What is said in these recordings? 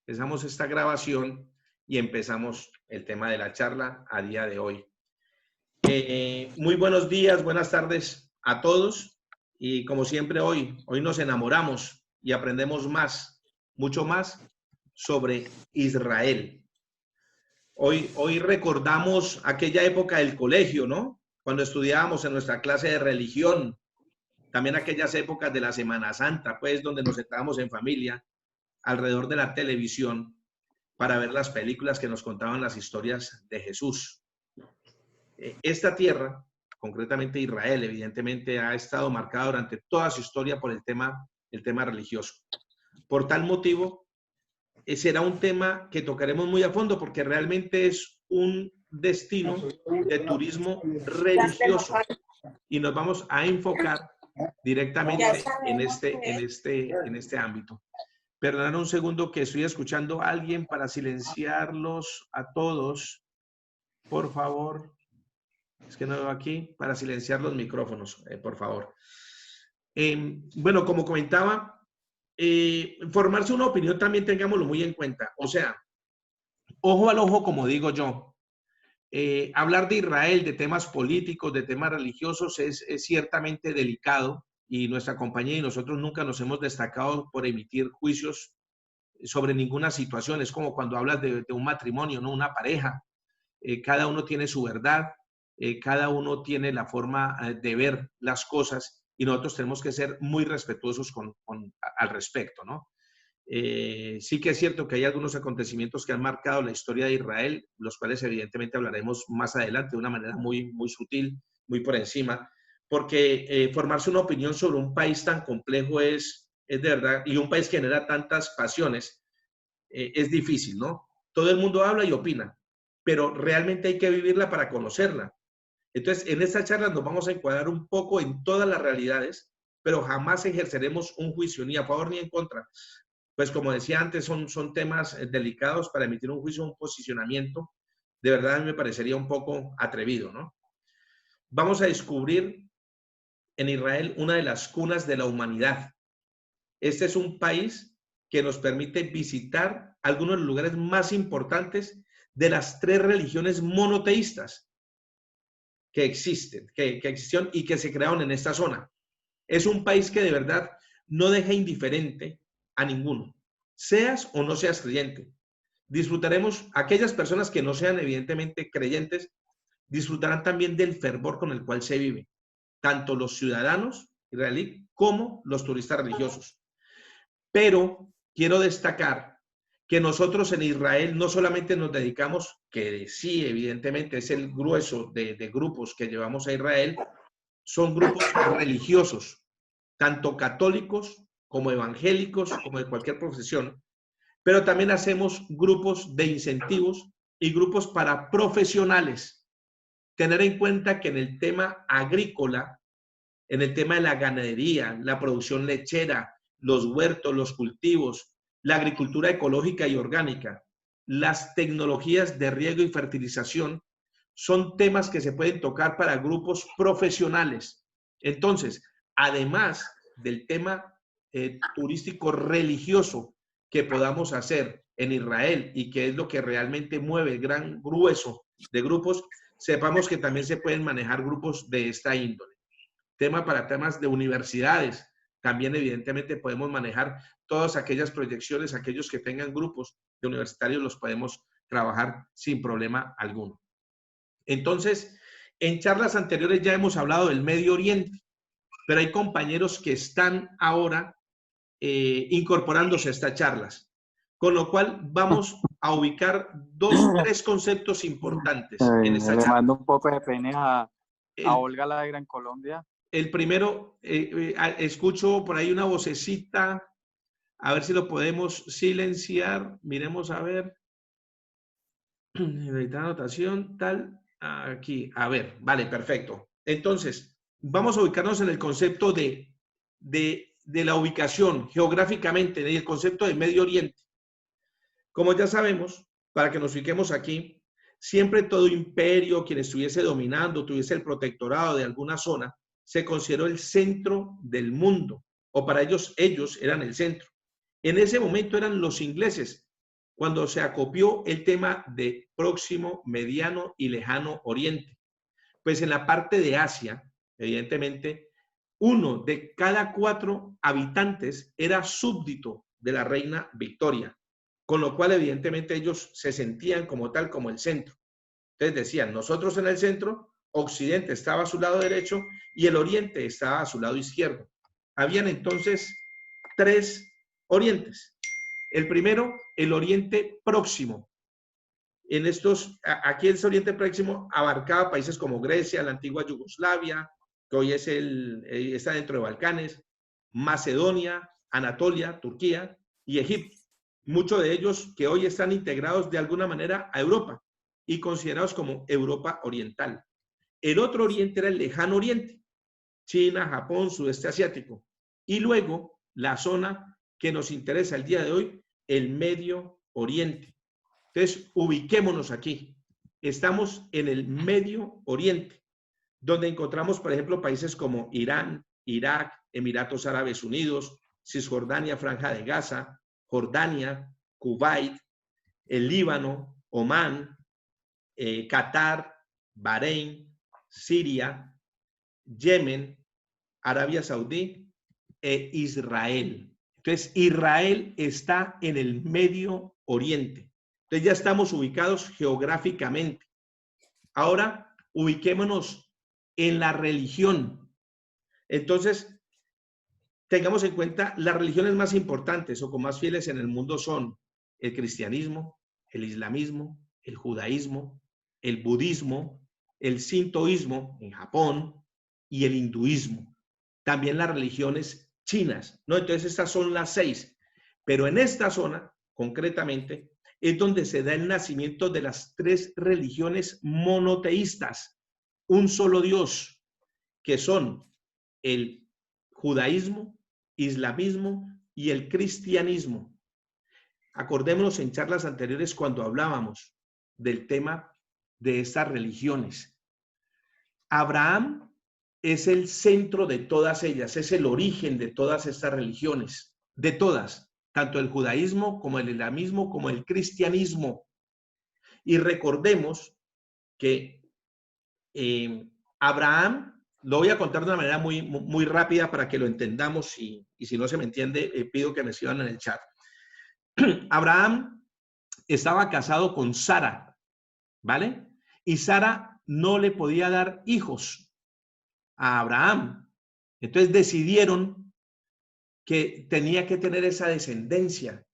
empezamos esta grabación y empezamos el tema de la charla a día de hoy. Muy buenos días, buenas tardes a todos y como siempre hoy nos enamoramos y aprendemos más, mucho más sobre Israel. Hoy recordamos aquella época del colegio, ¿no? Cuando estudiábamos en nuestra clase de religión, también aquellas épocas de la Semana Santa, pues donde nos sentábamos en familia alrededor de la televisión para ver las películas que nos contaban las historias de Jesús. Esta tierra, concretamente Israel, evidentemente ha estado marcada durante toda su historia por el tema religioso. Por tal motivo, será un tema que tocaremos muy a fondo porque realmente es un destino de turismo religioso y nos vamos a enfocar directamente en este ámbito. Perdonad un segundo que estoy escuchando a alguien para silenciarlos a todos. Por favor. Es que no veo aquí. Para silenciar los micrófonos, por favor. Bueno, como comentaba, formarse una opinión también tengámoslo muy en cuenta. O sea, ojo al ojo, como digo yo. Hablar de Israel, de temas políticos, de temas religiosos es ciertamente delicado y nuestra compañía y nosotros nunca nos hemos destacado por emitir juicios sobre ninguna situación. Es como cuando hablas de un matrimonio, ¿no? Una pareja. Cada uno tiene su verdad, cada uno tiene la forma de ver las cosas y nosotros tenemos que ser muy respetuosos al respecto, ¿no? Sí que es cierto que hay algunos acontecimientos que han marcado la historia de Israel, los cuales evidentemente hablaremos más adelante de una manera muy, muy sutil, muy por encima, porque formarse una opinión sobre un país tan complejo es de verdad, y un país que genera tantas pasiones, es difícil, ¿no? Todo el mundo habla y opina, pero realmente hay que vivirla para conocerla. Entonces, en esta charla nos vamos a encuadrar un poco en todas las realidades, pero jamás ejerceremos un juicio ni a favor ni en contra. Pues como decía antes, son temas delicados para emitir un juicio, un posicionamiento. De verdad me parecería un poco atrevido, ¿no? Vamos a descubrir en Israel una de las cunas de la humanidad. Este es un país que nos permite visitar algunos de los lugares más importantes de las 3 religiones monoteístas que existen, que existieron y que se crearon en esta zona. Es un país que de verdad no deja indiferente a ninguno, seas o no seas creyente. Disfrutaremos, aquellas personas que no sean evidentemente creyentes, disfrutarán también del fervor con el cual se vive, tanto los ciudadanos israelíes como los turistas religiosos. Pero quiero destacar que nosotros en Israel no solamente nos dedicamos, que sí, evidentemente es el grueso de grupos que llevamos a Israel, son grupos religiosos, tanto católicos como evangélicos, como de cualquier profesión, pero también hacemos grupos de incentivos y grupos para profesionales. Tener en cuenta que en el tema agrícola, en el tema de la ganadería, la producción lechera, los huertos, los cultivos, la agricultura ecológica y orgánica, las tecnologías de riego y fertilización, son temas que se pueden tocar para grupos profesionales. Entonces, además del tema turístico religioso que podamos hacer en Israel y que es lo que realmente mueve el gran grueso de grupos, sepamos que también se pueden manejar grupos de esta índole. Tema para temas de universidades. También evidentemente podemos manejar todas aquellas proyecciones, aquellos que tengan grupos de universitarios los podemos trabajar sin problema alguno. Entonces, en charlas anteriores ya hemos hablado del Medio Oriente, pero hay compañeros que están ahora incorporándose a estas charlas, con lo cual vamos a ubicar 2, 3 conceptos importantes en esta charla. Le mando un poco de pene a El, Olga la Negra en Colombia. El primero, escucho por ahí una vocecita, a ver si lo podemos silenciar. Miremos a ver. Editar anotación, tal. Aquí, a ver, vale, perfecto. Entonces, vamos a ubicarnos en el concepto de la ubicación geográficamente, en el concepto de Medio Oriente. Como ya sabemos, para que nos ubiquemos aquí, siempre todo imperio, quien estuviese dominando, tuviese el protectorado de alguna zona, se consideró el centro del mundo, o para ellos eran el centro. En ese momento eran los ingleses, cuando se acopió el tema de Próximo, Mediano y Lejano Oriente. Pues en la parte de Asia, evidentemente, 1 de cada 4 habitantes era súbdito de la reina Victoria, con lo cual evidentemente ellos se sentían como tal, como el centro. Entonces decían, nosotros en el centro, Occidente estaba a su lado derecho y el Oriente estaba a su lado izquierdo. Habían entonces 3 orientes. El primero, el Oriente Próximo. Aquí el Oriente Próximo abarcaba países como Grecia, la antigua Yugoslavia, que hoy está dentro de Balcanes, Macedonia, Anatolia, Turquía y Egipto. Muchos de ellos que hoy están integrados de alguna manera a Europa y considerados como Europa Oriental. El otro Oriente era el Lejano Oriente, China, Japón, Sudeste Asiático. Y luego la zona que nos interesa el día de hoy, el Medio Oriente. Entonces, ubiquémonos aquí. Estamos en el Medio Oriente, donde encontramos, por ejemplo, países como Irán, Irak, Emiratos Árabes Unidos, Cisjordania, Franja de Gaza, Jordania, Kuwait, el Líbano, Omán, Qatar, Bahrein, Siria, Yemen, Arabia Saudí e Israel. Entonces, Israel está en el Medio Oriente. Entonces, ya estamos ubicados geográficamente. Ahora, ubiquémonos en la religión. Entonces, tengamos en cuenta las religiones más importantes o con más fieles en el mundo son el cristianismo, el islamismo, el judaísmo, el budismo, el sintoísmo en Japón y el hinduismo. También las religiones chinas, ¿no? Entonces estas son las 6. Pero en esta zona, concretamente, es donde se da el nacimiento de las 3 religiones monoteístas, un solo Dios, que son el judaísmo, islamismo y el cristianismo. Acordémonos en charlas anteriores cuando hablábamos del tema de estas religiones. Abraham es el centro de todas ellas, es el origen de todas estas religiones, de todas, tanto el judaísmo como el islamismo como el cristianismo. Y recordemos que Abraham, lo voy a contar de una manera muy rápida para que lo entendamos y si no se me entiende, pido que me escriban en el chat. Abraham estaba casado con Sara, ¿vale? Y Sara no le podía dar hijos a Abraham. Entonces decidieron que tenía que tener esa descendencia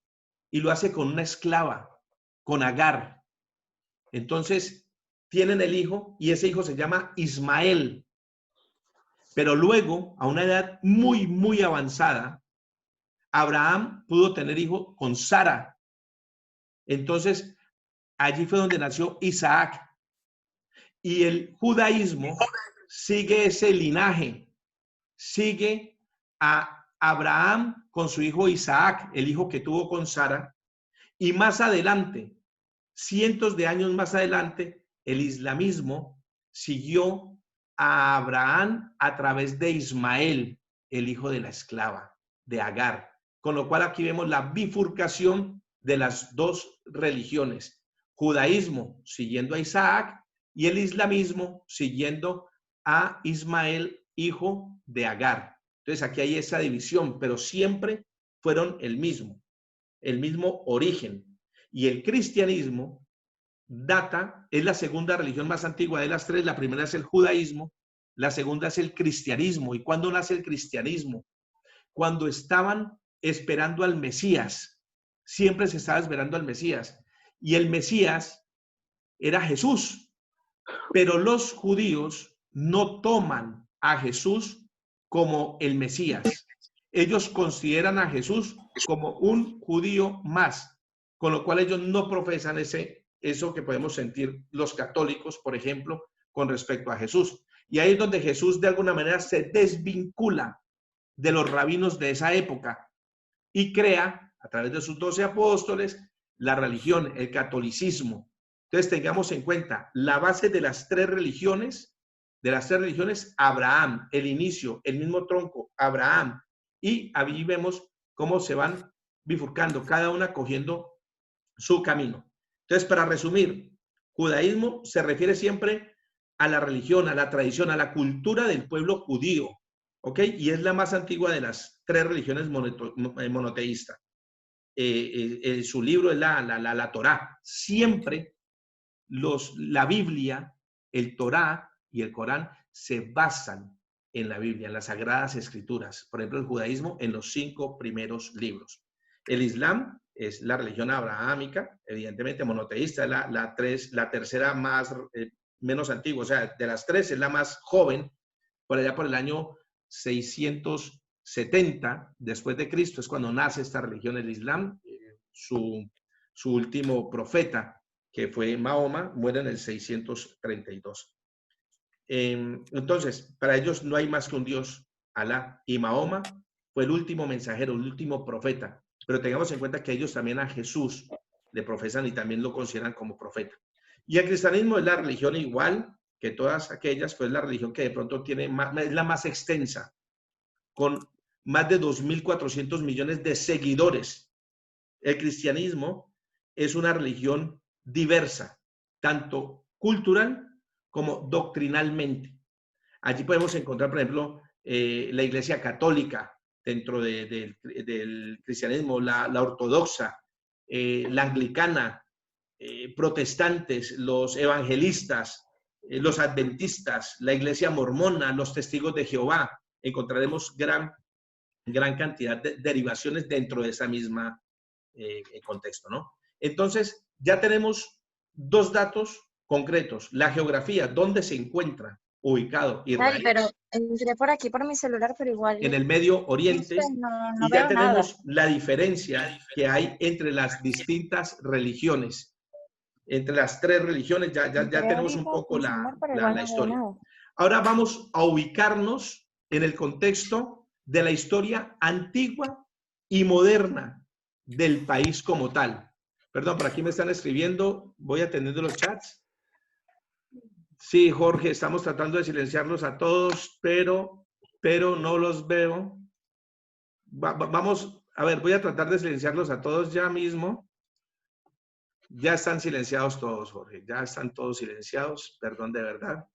y lo hace con una esclava, con Agar. Entonces tienen el hijo y ese hijo se llama Ismael. Pero luego, a una edad muy avanzada, Abraham pudo tener hijo con Sara. Entonces, allí fue donde nació Isaac. Y el judaísmo sigue ese linaje, sigue a Abraham con su hijo Isaac, el hijo que tuvo con Sara, y más adelante, cientos de años más adelante, el islamismo siguió a Abraham a través de Ismael, el hijo de la esclava, de Agar. Con lo cual aquí vemos la bifurcación de las 2 religiones. Judaísmo siguiendo a Isaac y el islamismo siguiendo a Ismael, hijo de Agar. Entonces aquí hay esa división, pero siempre fueron el mismo origen. Y el cristianismo es la segunda religión más antigua de las 3. La primera es el judaísmo, la segunda es el cristianismo. ¿Y cuándo nace el cristianismo? Cuando estaban esperando al Mesías. Siempre se estaba esperando al Mesías. Y el Mesías era Jesús. Pero los judíos no toman a Jesús como el Mesías. Ellos consideran a Jesús como un judío más, con lo cual ellos no profesan eso que podemos sentir los católicos, por ejemplo, con respecto a Jesús. Y ahí es donde Jesús de alguna manera se desvincula de los rabinos de esa época y crea, a través de sus 12 apóstoles, la religión, el catolicismo. Entonces tengamos en cuenta la base de las 3 religiones, Abraham, el inicio, el mismo tronco, Abraham. Y ahí vemos cómo se van bifurcando, cada una cogiendo su camino. Entonces, para resumir, judaísmo se refiere siempre a la religión, a la tradición, a la cultura del pueblo judío, ¿ok? Y es la más antigua de las tres religiones monoteístas. Su libro es la Torá. Siempre la Biblia, el Torá y el Corán se basan en la Biblia, en las Sagradas Escrituras. Por ejemplo, el judaísmo en los 5 primeros libros. El Islam es la religión abrahámica, evidentemente monoteísta, la tercera menos antigua, o sea, de las 3 es la más joven, por allá por el año 670 después de Cristo es cuando nace esta religión, el Islam. Su último profeta, que fue Mahoma, muere en el 632. Entonces, para ellos no hay más que un Dios, Alá, y Mahoma fue el último mensajero, el último profeta. Pero tengamos en cuenta que ellos también a Jesús le profesan y también lo consideran como profeta. Y el cristianismo es la religión igual que todas aquellas, pues la religión que de pronto tiene es la más extensa, con más de 2.400 millones de seguidores. El cristianismo es una religión diversa, tanto cultural como doctrinalmente. Allí podemos encontrar, por ejemplo, la Iglesia Católica dentro del cristianismo, la ortodoxa, la anglicana, protestantes, los evangelistas, los adventistas, la Iglesia mormona, los testigos de Jehová. Encontraremos gran cantidad de derivaciones dentro de esa misma contexto, ¿no? Entonces, ya tenemos 2 datos concretos. La geografía, dónde se encuentra ubicado Ay, Israel, pero entré por aquí por mi celular, pero igual, en el Medio no sé, Oriente, no y ya veo nada. tenemos la diferencia que hay entre las distintas religiones. Entre las 3 religiones ya Entré tenemos un ahorita poco por mi celular, pero igual la no veo historia. nada. Ahora vamos a ubicarnos en el contexto de la historia antigua y moderna del país como tal. Perdón, por aquí me están escribiendo, voy atendiendo los chats. Sí, Jorge, estamos tratando de silenciarlos a todos, pero no los veo. Vamos, a ver, voy a tratar de silenciarlos a todos ya mismo. Ya están silenciados todos, Jorge, ya están todos silenciados, perdón de verdad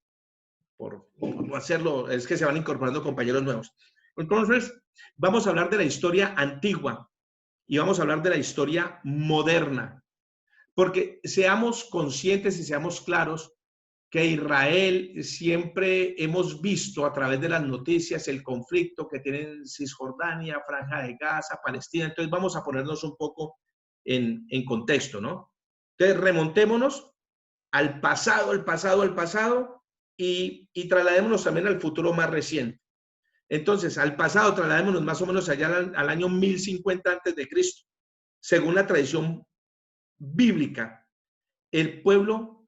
por no hacerlo, es que se van incorporando compañeros nuevos. Entonces, vamos a hablar de la historia antigua y vamos a hablar de la historia moderna, porque seamos conscientes y seamos claros que Israel siempre hemos visto a través de las noticias el conflicto que tienen Cisjordania, Franja de Gaza, Palestina. Entonces vamos a ponernos un poco en contexto, ¿no? Entonces remontémonos al pasado y trasladémonos también al futuro más reciente. Entonces, al pasado trasladémonos más o menos allá al año 1050 antes de Cristo. Según la tradición bíblica, el pueblo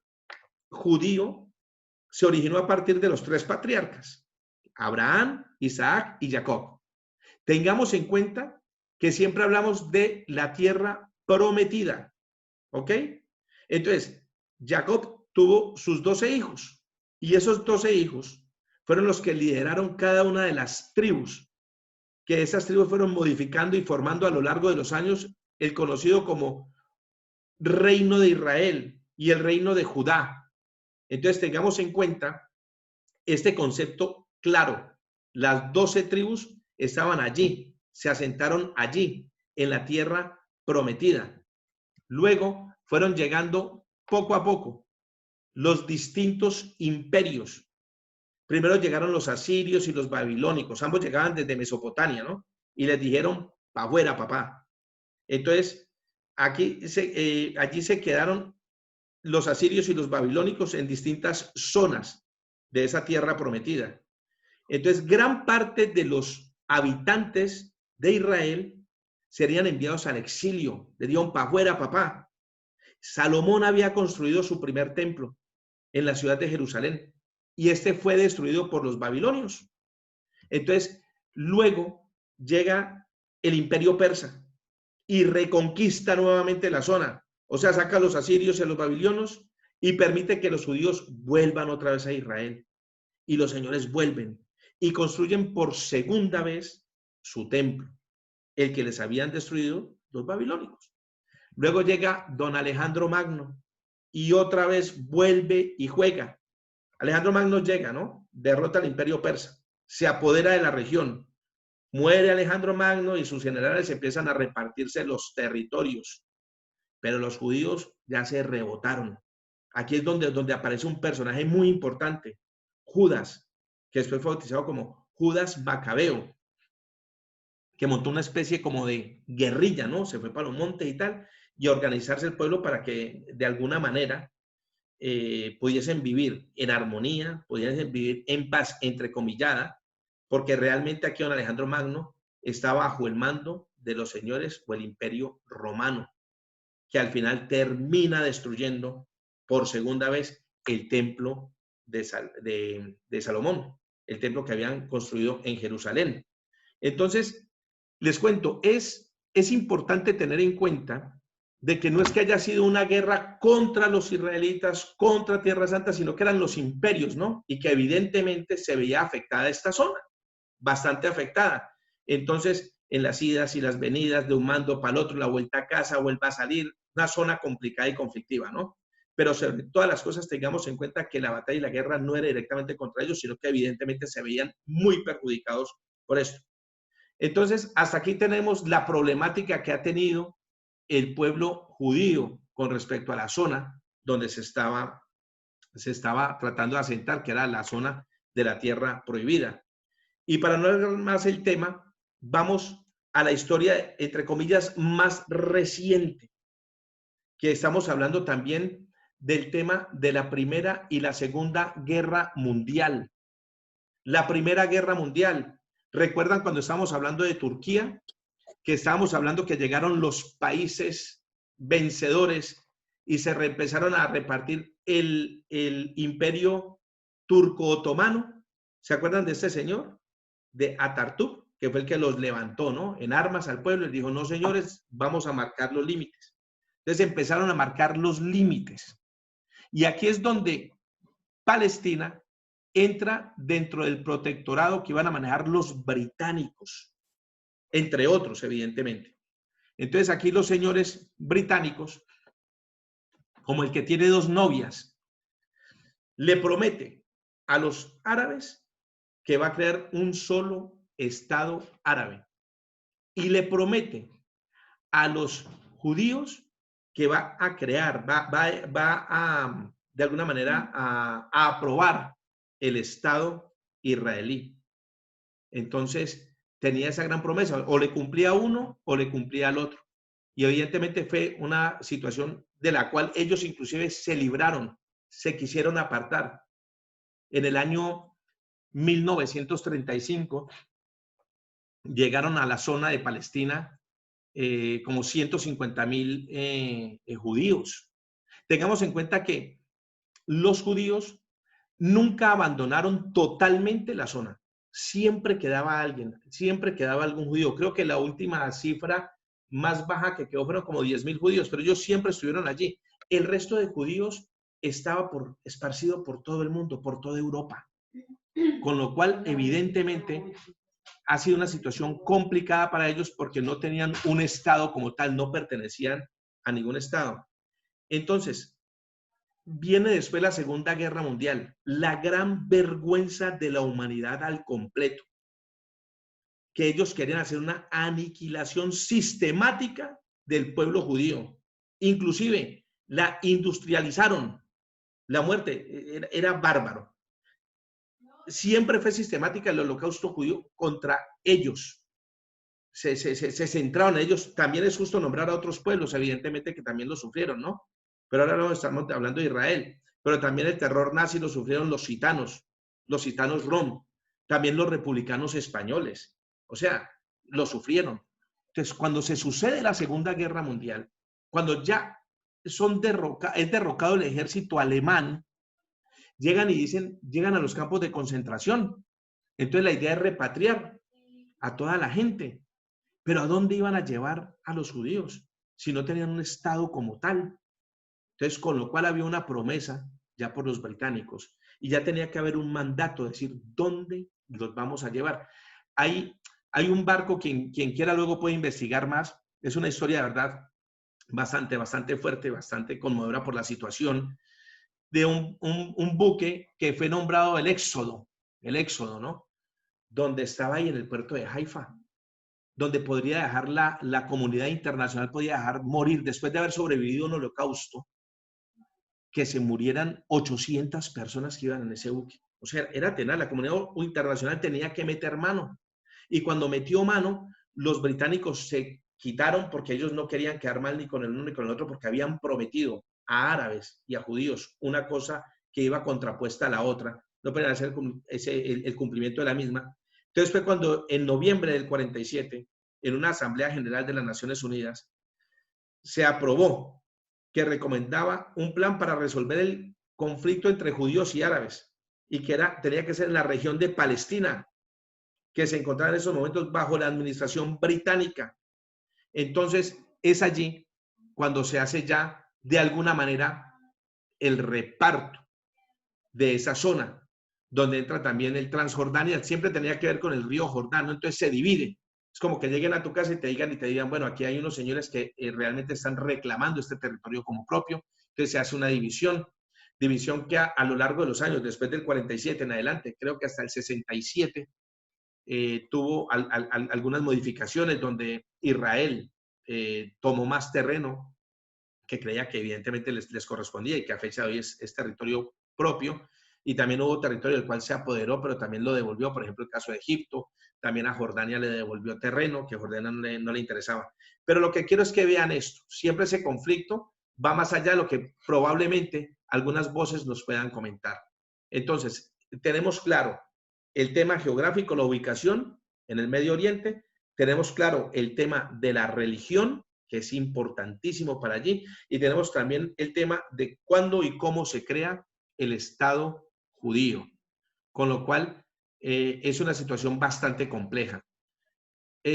judío se originó a partir de los 3 patriarcas, Abraham, Isaac y Jacob. Tengamos en cuenta que siempre hablamos de la tierra prometida, ¿ok? Entonces, Jacob tuvo sus 12 hijos y esos 12 hijos fueron los que lideraron cada una de las tribus, que esas tribus fueron modificando y formando a lo largo de los años el conocido como Reino de Israel y el Reino de Judá. Entonces, tengamos en cuenta este concepto claro. Las 12 tribus estaban allí, se asentaron allí, en la tierra prometida. Luego fueron llegando poco a poco los distintos imperios. Primero llegaron los asirios y los babilónicos, ambos llegaban desde Mesopotamia, ¿no? Y les dijeron, pa' afuera, papá. Entonces, allí se quedaron los asirios y los babilónicos en distintas zonas de esa tierra prometida. Entonces, gran parte de los habitantes de Israel serían enviados al exilio. Le dieron pa' afuera, papá. Salomón había construido su primer templo en la ciudad de Jerusalén y este fue destruido por los babilonios. Entonces, luego llega el imperio persa y reconquista nuevamente la zona. O sea, saca a los asirios y a los babilonios y permite que los judíos vuelvan otra vez a Israel. Y los señores vuelven y construyen por segunda vez su templo, el que les habían destruido los babilónicos. Luego llega don Alejandro Magno y otra vez vuelve y juega. Alejandro Magno llega, ¿no? Derrota al imperio persa, se apodera de la región. Muere Alejandro Magno y sus generales empiezan a repartirse los territorios. Pero los judíos ya se rebotaron. Aquí es donde aparece un personaje muy importante, Judas, que después fue bautizado como Judas Macabeo, que montó una especie como de guerrilla, ¿no? Se fue para los montes y tal, y a organizarse el pueblo para que de alguna manera pudiesen vivir en armonía, pudiesen vivir en paz, entrecomillada, porque realmente aquí don Alejandro Magno está bajo el mando de los señores o el imperio romano, que al final termina destruyendo por segunda vez el templo de Salomón, el templo que habían construido en Jerusalén. Entonces, les cuento, es importante tener en cuenta de que no es que haya sido una guerra contra los israelitas, contra Tierra Santa, sino que eran los imperios, ¿no? Y que evidentemente se veía afectada esta zona, bastante afectada. Entonces, en las idas y las venidas de un mando para el otro, la vuelta a casa, vuelva a salir, una zona complicada y conflictiva, ¿no? Pero sobre todas las cosas tengamos en cuenta que la batalla y la guerra no era directamente contra ellos, sino que evidentemente se veían muy perjudicados por esto. Entonces, hasta aquí tenemos la problemática que ha tenido el pueblo judío con respecto a la zona donde se estaba tratando de asentar, que era la zona de la tierra prohibida. Y para no alargar más el tema, vamos a la historia, entre comillas, más reciente, que estamos hablando también del tema de la Primera y la Segunda Guerra Mundial. La Primera Guerra Mundial. ¿Recuerdan cuando estábamos hablando de Turquía? Que estábamos hablando que llegaron los países vencedores y se empezaron a repartir el imperio turco-otomano. ¿Se acuerdan de este señor? De Atatürk, que fue el que los levantó, ¿no? En armas al pueblo y dijo, no señores, vamos a marcar los límites. Entonces empezaron a marcar los límites. Y aquí es donde Palestina entra dentro del protectorado que iban a manejar los británicos, entre otros, evidentemente. Entonces aquí los señores británicos, como el que tiene dos novias, le promete a los árabes que va a crear un solo Estado árabe y le promete a los judíos que va a crear, va a, de alguna manera, a aprobar el Estado israelí. Entonces, tenía esa gran promesa, o le cumplía a uno o le cumplía al otro. Y evidentemente fue una situación de la cual ellos inclusive se libraron, se quisieron apartar. En el año 1935 llegaron a la zona de Palestina como 150,000 judíos. Tengamos en cuenta que los judíos nunca abandonaron totalmente la zona. Siempre quedaba alguien, siempre quedaba algún judío. Creo que la última cifra más baja que quedó fueron como 10,000 judíos, pero ellos siempre estuvieron allí. El resto de judíos estaba esparcido por todo el mundo, por toda Europa. Con lo cual, evidentemente, ha sido una situación complicada para ellos porque no tenían un Estado como tal, no pertenecían a ningún Estado. Entonces, viene después la Segunda Guerra Mundial, la gran vergüenza de la humanidad al completo, que ellos querían hacer una aniquilación sistemática del pueblo judío. Inclusive, la industrializaron. La muerte era bárbaro. Siempre fue sistemática el holocausto judío contra ellos. Se centraron en ellos. También es justo nombrar a otros pueblos, evidentemente, que también lo sufrieron, ¿no? Pero ahora no estamos hablando de Israel. Pero también el terror nazi lo sufrieron los gitanos rom, también los republicanos españoles. O sea, lo sufrieron. Entonces, cuando se sucede la Segunda Guerra Mundial, cuando ya es derrocado el ejército alemán, llegan a los campos de concentración. Entonces la idea es repatriar a toda la gente. Pero ¿a dónde iban a llevar a los judíos si no tenían un Estado como tal? Entonces, con lo cual había una promesa ya por los británicos y ya tenía que haber un mandato, decir, ¿dónde los vamos a llevar? Hay un barco, quien quiera luego puede investigar más, es una historia de verdad bastante fuerte, bastante conmovedora por la situación de un buque que fue nombrado el Éxodo, ¿no? Donde estaba ahí en el puerto de Haifa, donde podría dejar la comunidad internacional, podía dejar morir después de haber sobrevivido un holocausto, que se murieran 800 personas que iban en ese buque. O sea, era tenaz, la comunidad internacional tenía que meter mano. Y cuando metió mano, los británicos se quitaron porque ellos no querían quedar mal ni con el uno ni con el otro, porque habían prometido a árabes y a judíos una cosa que iba contrapuesta a la otra. No podían hacer el cumplimiento de la misma. Entonces fue cuando en noviembre del 47, en una Asamblea General de las Naciones Unidas, se aprobó que recomendaba un plan para resolver el conflicto entre judíos y árabes y que tenía que ser en la región de Palestina, que se encontraba en esos momentos bajo la administración británica. Entonces, es allí cuando se hace ya, de alguna manera, el reparto de esa zona, donde entra también el Transjordania. Siempre tenía que ver con el río Jordán, ¿no? Entonces se divide. Es como que lleguen a tu casa y te digan, bueno, aquí hay unos señores que realmente están reclamando este territorio como propio. Entonces se hace una división que a lo largo de los años, después del 47 en adelante, creo que hasta el 67, tuvo algunas modificaciones donde Israel tomó más terreno que creía que evidentemente les correspondía y que a fecha de hoy es territorio propio. Y también hubo territorio del cual se apoderó, pero también lo devolvió. Por ejemplo, el caso de Egipto, también a Jordania le devolvió terreno, que a Jordania no le interesaba. Pero lo que quiero es que vean esto. Siempre ese conflicto va más allá de lo que probablemente algunas voces nos puedan comentar. Entonces, tenemos claro el tema geográfico, la ubicación en el Medio Oriente. Tenemos claro el tema de la religión, que es importantísimo para allí. Y tenemos también el tema de cuándo y cómo se crea el Estado judío, con lo cual es una situación bastante compleja.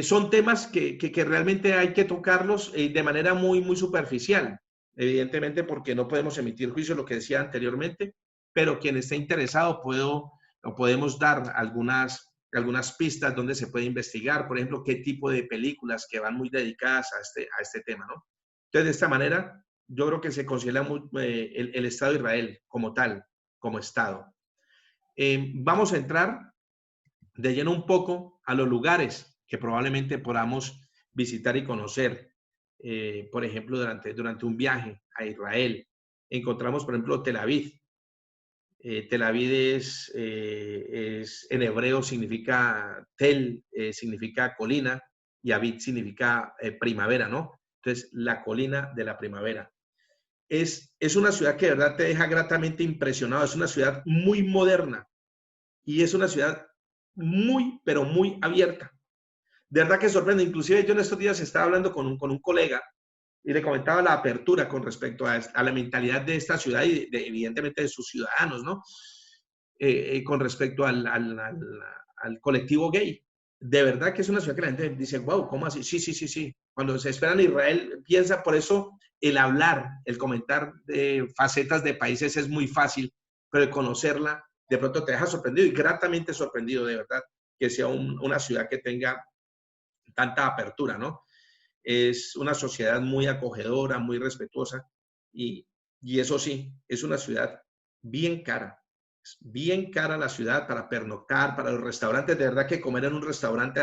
Son temas que realmente hay que tocarlos de manera muy superficial, evidentemente porque no podemos emitir juicio, lo que decía anteriormente, pero quien esté interesado podemos dar algunas pistas donde se puede investigar, por ejemplo, qué tipo de películas que van muy dedicadas a este tema, ¿no? Entonces, de esta manera, yo creo que se considera el Estado de Israel como tal, como Estado. Vamos a entrar de lleno un poco a los lugares que probablemente podamos visitar y conocer. Por ejemplo, durante un viaje a Israel, encontramos, por ejemplo, Tel Aviv. Tel Aviv en hebreo significa tel, significa colina, y Aviv significa primavera, ¿no? Entonces, la colina de la primavera. Es una ciudad que de verdad te deja gratamente impresionado. Es una ciudad muy moderna y es una ciudad pero muy abierta. De verdad que sorprende. Inclusive yo en estos días estaba hablando con un colega y le comentaba la apertura con respecto a la mentalidad de esta ciudad y evidentemente de sus ciudadanos, ¿no? Con respecto al colectivo gay. De verdad que es una ciudad que la gente dice, wow, ¿cómo así? Sí. Cuando se espera en Israel, piensa, por eso el hablar, el comentar de facetas de países es muy fácil, pero el conocerla de pronto te deja sorprendido y gratamente sorprendido, de verdad, que sea una ciudad que tenga tanta apertura, ¿no? Es una sociedad muy acogedora, muy respetuosa y eso sí, es una ciudad bien cara. Es bien cara la ciudad para pernoctar, para los restaurantes. De verdad que comer en un restaurante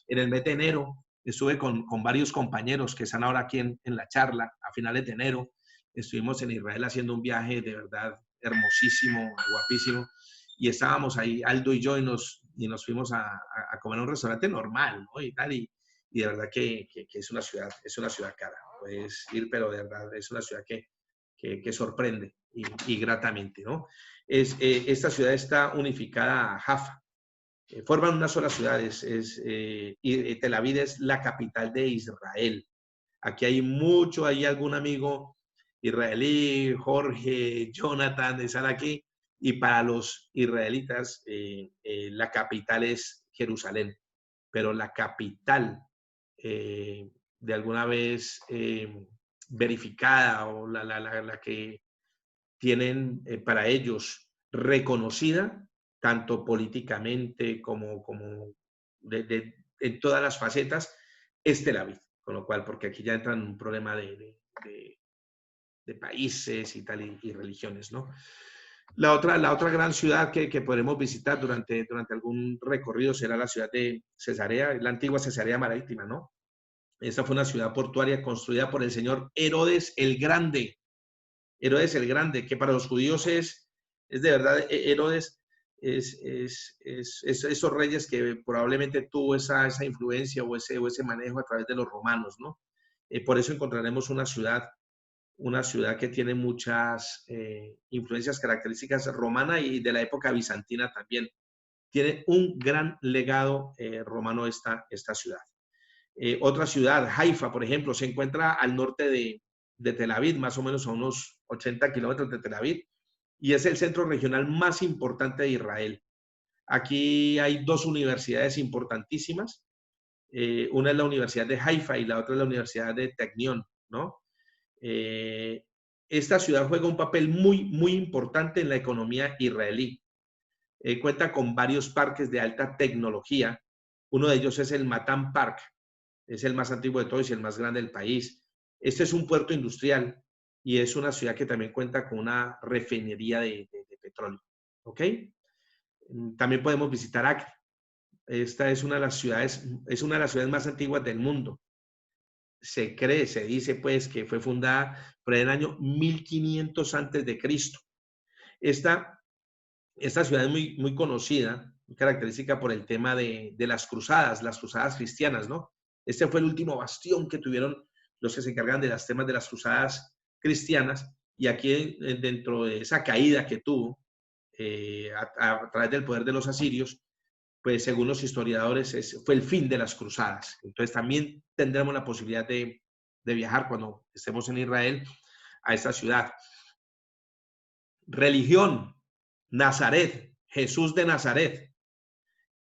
en el mes de enero, estuve con varios compañeros que están ahora aquí en la charla, a finales de enero. Estuvimos en Israel haciendo un viaje de verdad hermosísimo, guapísimo. Y estábamos ahí, Aldo y yo, y nos fuimos a comer en un restaurante normal, ¿no? Y tal, y de verdad que es una ciudad cara. Puedes ir, pero de verdad es una ciudad que sorprende y gratamente, ¿no? Esta ciudad está unificada a Jaffa. Forman una sola ciudad, y Tel Aviv es la capital de Israel. Aquí hay algún amigo israelí, Jorge, Jonathan, están aquí, y para los israelitas la capital es Jerusalén, pero la capital de alguna vez verificada o la que tienen para ellos reconocida, tanto políticamente como en todas las facetas, es Tel Aviv. con lo cual, porque aquí ya entran un problema de países y tal, y religiones, ¿no? La otra gran ciudad que podremos visitar durante algún recorrido será la ciudad de Cesarea, la antigua Cesarea Marítima, ¿no? Esta fue una ciudad portuaria construida por el señor Herodes el Grande. Herodes el Grande, que para los judíos es de verdad, Herodes es esos reyes que probablemente tuvo esa influencia o ese manejo a través de los romanos, ¿no? Por eso encontraremos una ciudad que tiene muchas influencias características romana y de la época bizantina también. Tiene un gran legado romano esta ciudad. Otra ciudad, Haifa, por ejemplo, se encuentra al norte de Tel Aviv, más o menos a unos 80 kilómetros de Tel Aviv, y es el centro regional más importante de Israel. Aquí hay dos universidades importantísimas. Una es la Universidad de Haifa y la otra es la Universidad de Technion, ¿no? Esta ciudad juega un papel muy importante en la economía israelí. Cuenta con varios parques de alta tecnología. Uno de ellos es el Matan Park, es el más antiguo de todos y el más grande del país. Este es un puerto industrial y es una ciudad que también cuenta con una refinería de petróleo. ¿Ok? También podemos visitar Acre. Esta es una de las ciudades más antiguas del mundo. Se dice pues que fue fundada por el año 1500 antes de Cristo. Esta ciudad es muy conocida, muy característica por el tema de las cruzadas cristianas, ¿no? Este fue el último bastión que tuvieron los que se encargan de los temas de las cruzadas cristianas, y aquí dentro de esa caída que tuvo a través del poder de los asirios, pues según los historiadores fue el fin de las cruzadas. Entonces también tendremos la posibilidad de viajar cuando estemos en Israel a esta ciudad. Religión, Nazaret, Jesús de Nazaret.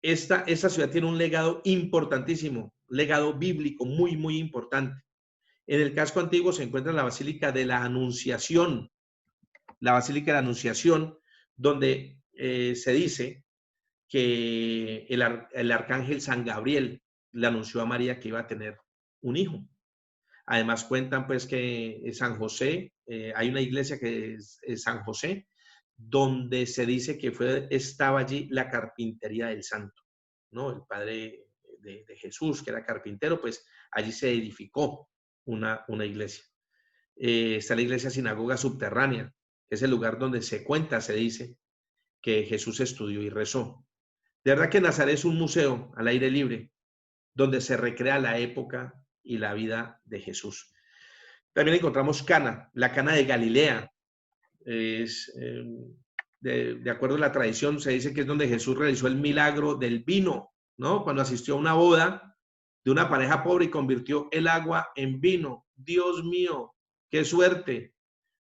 Esta ciudad tiene un legado importantísimo, legado bíblico muy importante. En el casco antiguo se encuentra la Basílica de la Anunciación, donde se dice que el arcángel San Gabriel le anunció a María que iba a tener un hijo. Además cuentan pues que San José, hay una iglesia que es San José, donde se dice que estaba allí la carpintería del santo, ¿no? El padre de Jesús, que era carpintero, pues allí se edificó una iglesia. Está la iglesia sinagoga subterránea, que es el lugar donde se dice que Jesús estudió y rezó. De verdad que Nazaret es un museo al aire libre, donde se recrea la época y la vida de Jesús. También encontramos Cana, la Cana de Galilea. De acuerdo a la tradición, se dice que es donde Jesús realizó el milagro del vino, ¿no? Cuando asistió a una boda de una pareja pobre y convirtió el agua en vino. Dios mío, qué suerte.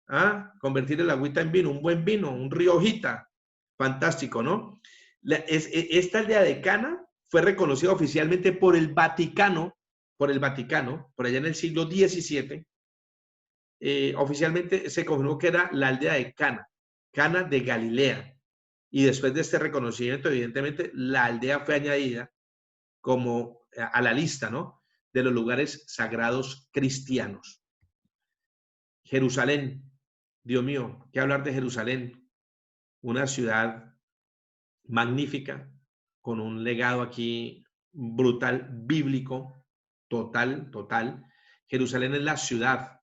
¿Ah? Convertir el agüita en vino, un buen vino, un Riojita. Fantástico, ¿no? Esta aldea de Cana fue reconocida oficialmente por el Vaticano, por allá en el siglo XVII. Oficialmente se confirmó que era la aldea de Cana de Galilea. Y después de este reconocimiento, evidentemente, la aldea fue añadida como a la lista, ¿no?, de los lugares sagrados cristianos. Jerusalén. Dios mío, ¿qué hablar de Jerusalén? Una ciudad magnífica, con un legado aquí brutal, bíblico, total. Jerusalén es la ciudad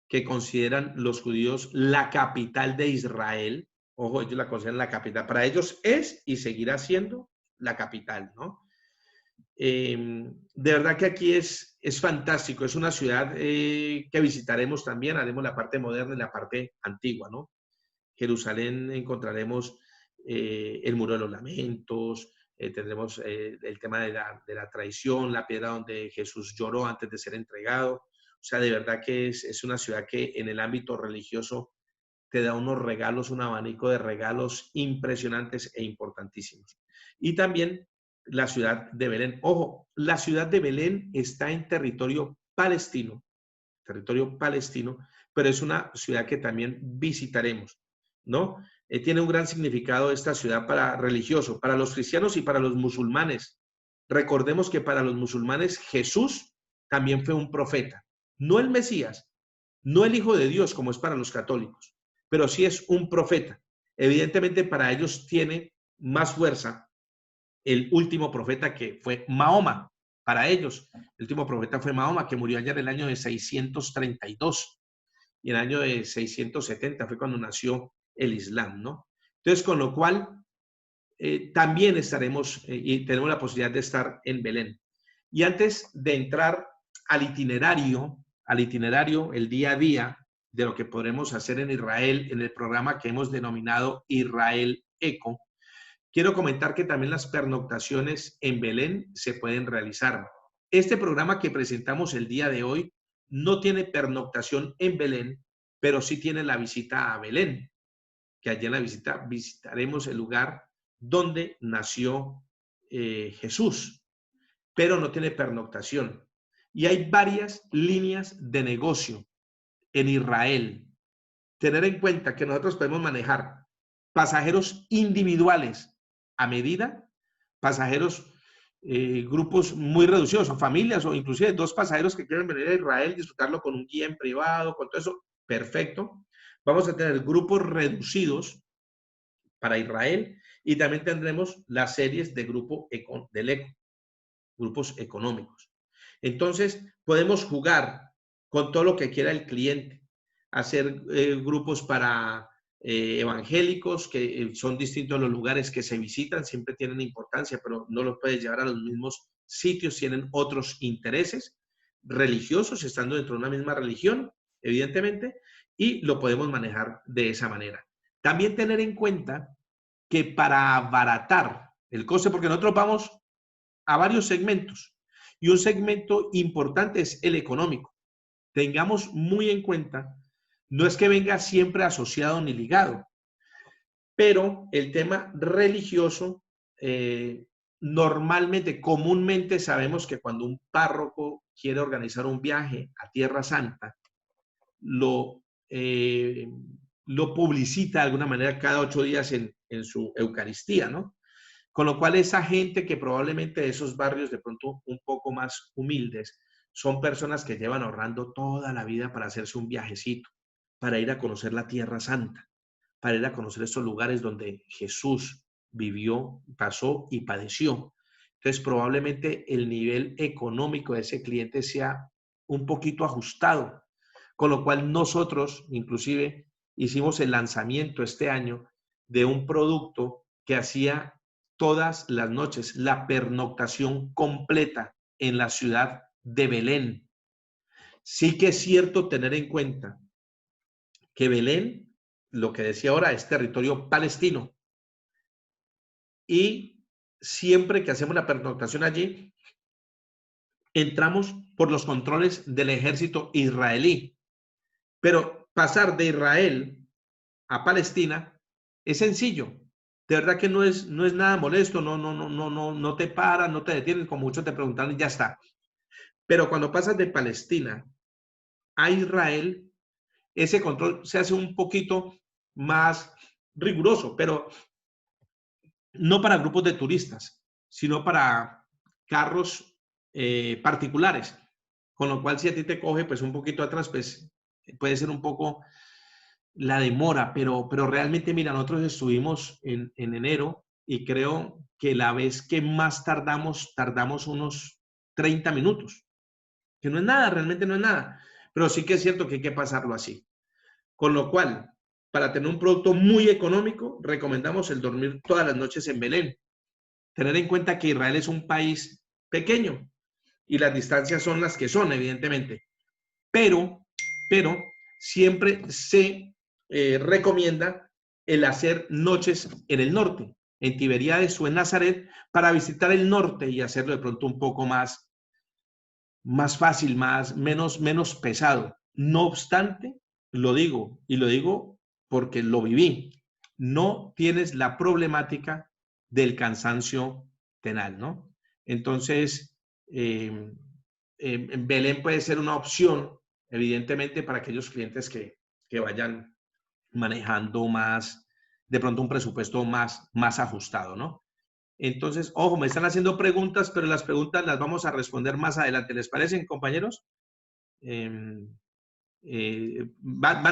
que consideran los judíos la capital de Israel. Ojo, ellos la consideran la capital. Para ellos es y seguirá siendo la capital, ¿no? De verdad que aquí es fantástico. Es una ciudad que visitaremos también. Haremos la parte moderna y la parte antigua, ¿no? Jerusalén encontraremos el Muro de los Lamentos, tendremos el tema de la traición, la piedra donde Jesús lloró antes de ser entregado. O sea, de verdad que es una ciudad que en el ámbito religioso te da unos regalos, un abanico de regalos impresionantes e importantísimos. Y también la ciudad de Belén. Ojo, la ciudad de Belén está en territorio palestino, pero es una ciudad que también visitaremos, ¿no? Tiene un gran significado esta ciudad religioso, para los cristianos y para los musulmanes. Recordemos que para los musulmanes Jesús también fue un profeta. No el Mesías, no el Hijo de Dios como es para los católicos, pero sí es un profeta. Evidentemente para ellos tiene más fuerza el último profeta que fue Mahoma. Para ellos, el último profeta fue Mahoma, que murió allá en el año de 632 y en el año de 670 fue cuando nació el Islam, ¿no? Entonces, con lo cual, también estaremos y tenemos la posibilidad de estar en Belén. Y antes de entrar al itinerario, el día a día de lo que podremos hacer en Israel, en el programa que hemos denominado Israel Eco, quiero comentar que también las pernoctaciones en Belén se pueden realizar. Este programa que presentamos el día de hoy no tiene pernoctación en Belén, pero sí tiene la visita a Belén, que allí en la visita visitaremos el lugar donde nació Jesús, pero no tiene pernoctación. Y hay varias líneas de negocio en Israel. Tener en cuenta que nosotros podemos manejar pasajeros individuales a medida, pasajeros, grupos muy reducidos, o familias, o inclusive dos pasajeros que quieren venir a Israel, disfrutarlo con un guía en privado, con todo eso, perfecto. Vamos a tener grupos reducidos para Israel y también tendremos las series de grupo del ECO, grupos económicos. Entonces, podemos jugar con todo lo que quiera el cliente, hacer grupos para evangélicos, que son distintos a los lugares que se visitan, siempre tienen importancia, pero no los puedes llevar a los mismos sitios, tienen otros intereses religiosos, estando dentro de una misma religión, evidentemente, y lo podemos manejar de esa manera. También tener en cuenta que para abaratar el coste, porque nosotros vamos a varios segmentos, y un segmento importante es el económico. Tengamos muy en cuenta, no es que venga siempre asociado ni ligado, pero el tema religioso, normalmente, comúnmente sabemos que cuando un párroco quiere organizar un viaje a Tierra Santa, lo publicita de alguna manera cada 8 días en su Eucaristía, ¿no? Con lo cual esa gente que probablemente de esos barrios de pronto un poco más humildes, son personas que llevan ahorrando toda la vida para hacerse un viajecito, para ir a conocer la Tierra Santa, para ir a conocer estos lugares donde Jesús vivió, pasó y padeció. Entonces probablemente el nivel económico de ese cliente sea un poquito ajustado, con lo cual nosotros inclusive hicimos el lanzamiento este año de un producto que hacía todas las noches la pernoctación completa en la ciudad de Belén. Sí que es cierto tener en cuenta que Belén, lo que decía ahora, es territorio palestino. Y siempre que hacemos la pernoctación allí, entramos por los controles del ejército israelí. Pero pasar de Israel a Palestina es sencillo. De verdad que no es nada molesto, no te paran, no te detienen, como muchos te preguntan y ya está. Pero cuando pasas de Palestina a Israel, ese control se hace un poquito más riguroso, pero no para grupos de turistas, sino para carros particulares. Con lo cual, si a ti te coge pues un poquito atrás, pues puede ser un poco la demora, pero realmente, mira, nosotros estuvimos en enero y creo que la vez que más tardamos unos 30 minutos, que no es nada, realmente no es nada, pero sí que es cierto que hay que pasarlo así. Con lo cual, para tener un producto muy económico, recomendamos el dormir todas las noches en Belén. Tener en cuenta que Israel es un país pequeño y las distancias son las que son, evidentemente, pero siempre se recomienda el hacer noches en el norte, en Tiberíades o en Nazaret, para visitar el norte y hacerlo de pronto un poco más fácil, menos pesado. No obstante, lo digo, y lo digo porque lo viví, no tienes la problemática del cansancio tenal, ¿no? Entonces, Belén puede ser una opción, evidentemente, para aquellos clientes que vayan manejando más, de pronto un presupuesto más ajustado, ¿no? Entonces, ojo, me están haciendo preguntas, pero las preguntas las vamos a responder más adelante. ¿Les parecen, compañeros? Van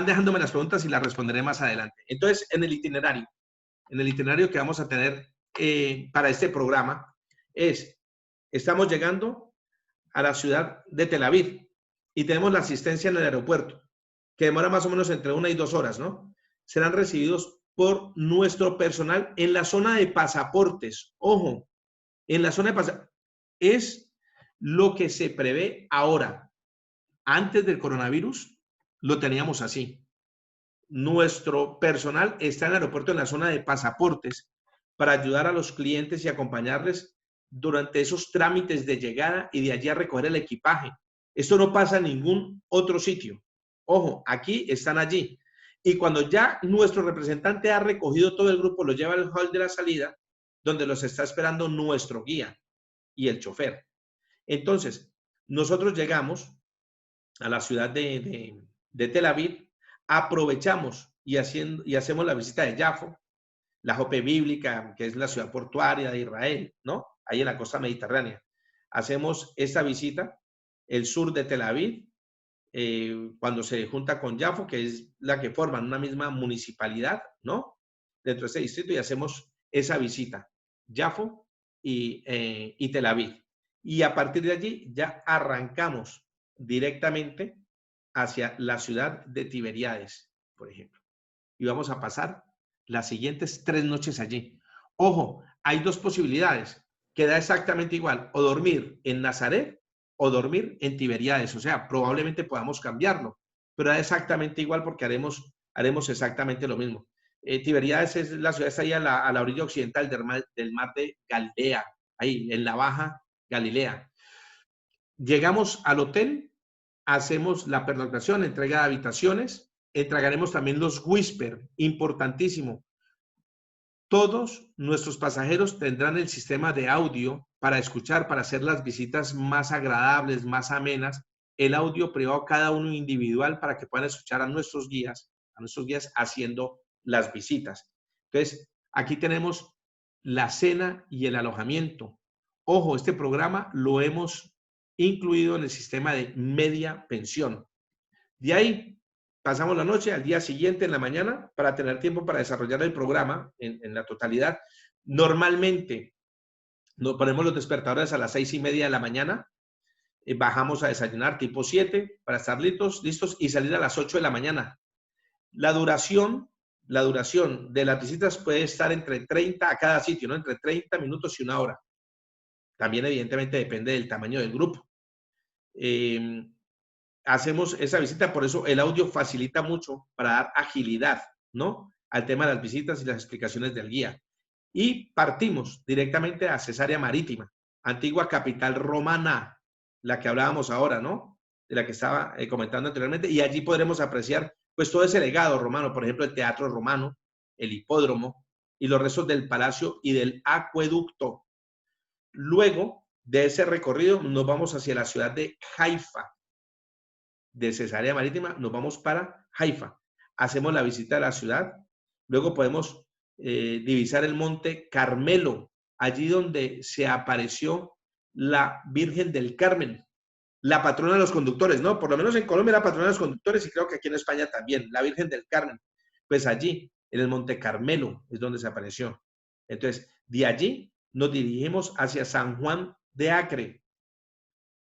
dejándome las preguntas y las responderé más adelante. Entonces, en el itinerario que vamos a tener para este programa estamos llegando a la ciudad de Tel Aviv y tenemos la asistencia en el aeropuerto, que demora más o menos entre 1 y 2 horas, ¿no? Serán recibidos por nuestro personal en la zona de pasaportes. Ojo, en la zona de pasaportes es lo que se prevé ahora. Antes del coronavirus lo teníamos así. Nuestro personal está en el aeropuerto en la zona de pasaportes para ayudar a los clientes y acompañarles durante esos trámites de llegada y de allí a recoger el equipaje. Esto no pasa en ningún otro sitio. Ojo, aquí están allí. Y cuando ya nuestro representante ha recogido todo el grupo, lo lleva al hall de la salida, donde los está esperando nuestro guía y el chofer. Entonces, nosotros llegamos a la ciudad de Tel Aviv, aprovechamos y hacemos la visita de Jafo, la Jope bíblica, que es la ciudad portuaria de Israel, ¿no? Ahí en la costa mediterránea. Hacemos esta visita, el sur de Tel Aviv, cuando se junta con Jafo, que es la que forman una misma municipalidad, ¿no? Dentro de este distrito, y hacemos esa visita, Jafo y Tel Aviv. Y a partir de allí ya arrancamos directamente hacia la ciudad de Tiberíades, por ejemplo. Y vamos a pasar las siguientes 3 noches allí. Ojo, hay 2 posibilidades. Queda exactamente igual, o dormir en Nazaret o dormir en Tiberíades. O sea, probablemente podamos cambiarlo, pero da exactamente igual porque haremos exactamente lo mismo. Tiberíades es la ciudad, está ahí a la orilla occidental del mar de Galilea, ahí en la Baja Galilea. Llegamos al hotel, hacemos la pernoctación, entrega de habitaciones, entregaremos también los whisper, importantísimo. Todos nuestros pasajeros tendrán el sistema de audio para escuchar, para hacer las visitas más agradables, más amenas, el audio privado cada uno individual para que puedan escuchar a nuestros guías haciendo las visitas. Entonces, aquí tenemos la cena y el alojamiento. Ojo, este programa lo hemos incluido en el sistema de media pensión. De ahí pasamos la noche, al día siguiente en la mañana, para tener tiempo para desarrollar el programa en la totalidad. Normalmente nos ponemos los despertadores a las 6:30 de la mañana, bajamos a desayunar tipo 7 para estar listos y salir a las 8 de la mañana. La duración de las visitas puede estar entre 30 a cada sitio, ¿no? Entre 30 minutos y 1 hora. También evidentemente depende del tamaño del grupo. Hacemos esa visita, por eso el audio facilita mucho para dar agilidad, ¿no? Al tema de las visitas y las explicaciones del guía. Y partimos directamente a Cesarea Marítima, antigua capital romana, la que hablábamos ahora, ¿no? De la que estaba comentando anteriormente, y allí podremos apreciar pues todo ese legado romano, por ejemplo, el teatro romano, el hipódromo y los restos del palacio y del acueducto. Luego de ese recorrido nos vamos hacia la ciudad de Haifa. De Cesarea Marítima nos vamos para Haifa. Hacemos la visita a la ciudad. Luego podemos divisar el monte Carmelo, allí donde se apareció la Virgen del Carmen, la patrona de los conductores, ¿no? Por lo menos en Colombia la patrona de los conductores y creo que aquí en España también, la Virgen del Carmen. Pues allí, en el monte Carmelo, es donde se apareció. Entonces, de allí nos dirigimos hacia San Juan de Acre.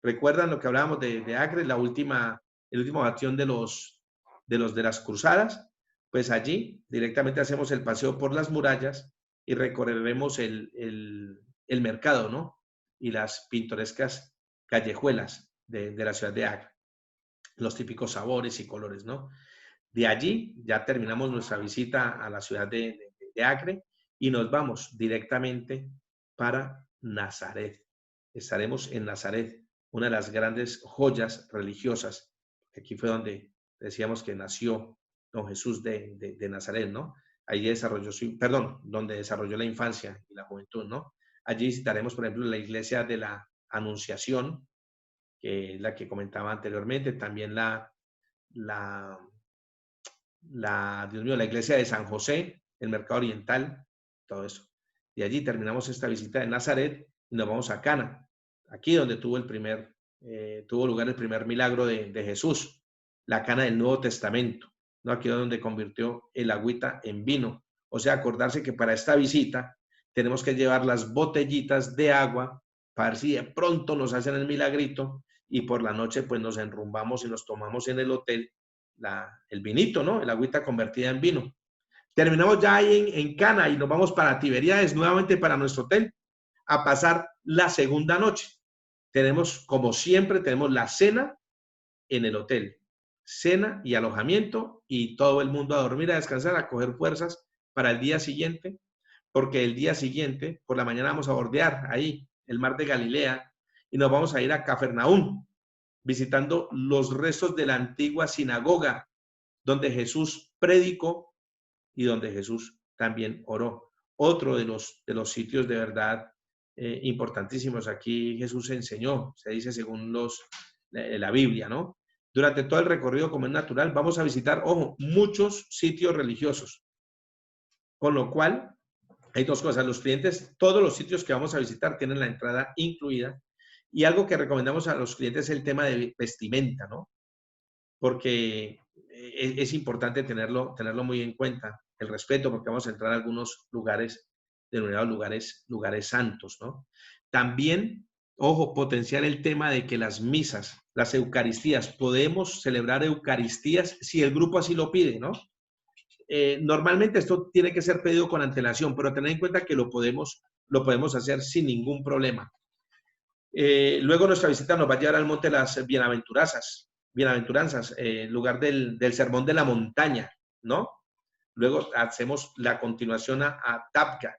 ¿Recuerdan lo que hablábamos de Acre, el último bastión de las cruzadas? Pues allí directamente hacemos el paseo por las murallas y recorreremos el mercado, ¿no? Y las pintorescas callejuelas de la ciudad de Acre. Los típicos sabores y colores, ¿no? De allí ya terminamos nuestra visita a la ciudad de Acre y nos vamos directamente para Nazaret. Estaremos en Nazaret, una de las grandes joyas religiosas. Aquí fue donde decíamos que nació don Jesús de Nazaret, ¿no? Allí desarrolló donde desarrolló la infancia y la juventud, ¿no? Allí visitaremos, por ejemplo, la iglesia de la Anunciación, que es la que comentaba anteriormente, también Dios mío, la iglesia de San José, el mercado oriental, todo eso. De allí terminamos esta visita de Nazaret y nos vamos a Cana, aquí donde tuvo lugar el primer milagro de Jesús, la Cana del Nuevo Testamento, ¿no? Aquí donde convirtió el agüita en vino. O sea, acordarse que para esta visita tenemos que llevar las botellitas de agua para ver si de pronto nos hacen el milagrito y por la noche pues nos enrumbamos y nos tomamos en el hotel el vinito, ¿no? El agüita convertida en vino. Terminamos ya ahí en Cana y nos vamos para Tiberíades, nuevamente para nuestro hotel, a pasar la segunda noche. Como siempre, tenemos la cena en el hotel. Cena y alojamiento y todo el mundo a dormir, a descansar, a coger fuerzas para el día siguiente, porque el día siguiente, por la mañana, vamos a bordear ahí el mar de Galilea y nos vamos a ir a Cafarnaúm, visitando los restos de la antigua sinagoga, donde Jesús predicó y donde Jesús también oró. Otro de los sitios de verdad importantísimos. Aquí Jesús enseñó, se dice según la Biblia, ¿no? Durante todo el recorrido, como es natural, vamos a visitar, ojo, muchos sitios religiosos. Con lo cual, hay dos cosas. Los clientes, todos los sitios que vamos a visitar tienen la entrada incluida. Y algo que recomendamos a los clientes es el tema de vestimenta, ¿no? Porque es importante tenerlo muy en cuenta. El respeto, porque vamos a entrar a algunos lugares, denominados lugares santos, ¿no? También, ojo, potenciar el tema de que las misas, las eucaristías, podemos celebrar eucaristías si el grupo así lo pide, ¿no? Normalmente esto tiene que ser pedido con antelación, pero tener en cuenta que lo podemos hacer sin ningún problema. Luego nuestra visita nos va a llevar al Monte de las Bienaventuranzas, lugar del Sermón de la Montaña, ¿no? Luego hacemos la continuación a Tabqa,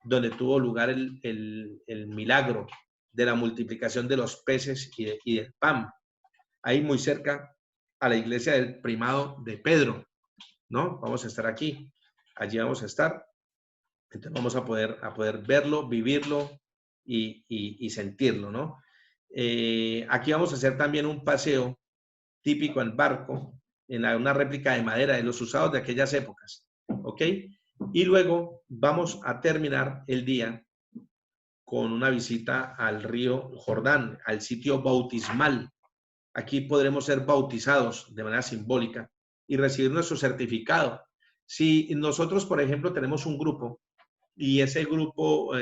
donde tuvo lugar el milagro de la multiplicación de los peces y del pan. Ahí muy cerca a la iglesia del Primado de Pedro, ¿no? Vamos a estar aquí, allí vamos a estar. Entonces vamos a poder verlo, vivirlo y sentirlo, ¿no? Aquí vamos a hacer también un paseo típico en barco, en una réplica de madera de los usados de aquellas épocas, ¿ok? Y luego vamos a terminar el día con una visita al río Jordán, al sitio bautismal. Aquí podremos ser bautizados de manera simbólica y recibir nuestro certificado. Si nosotros, por ejemplo, tenemos un grupo y ese grupo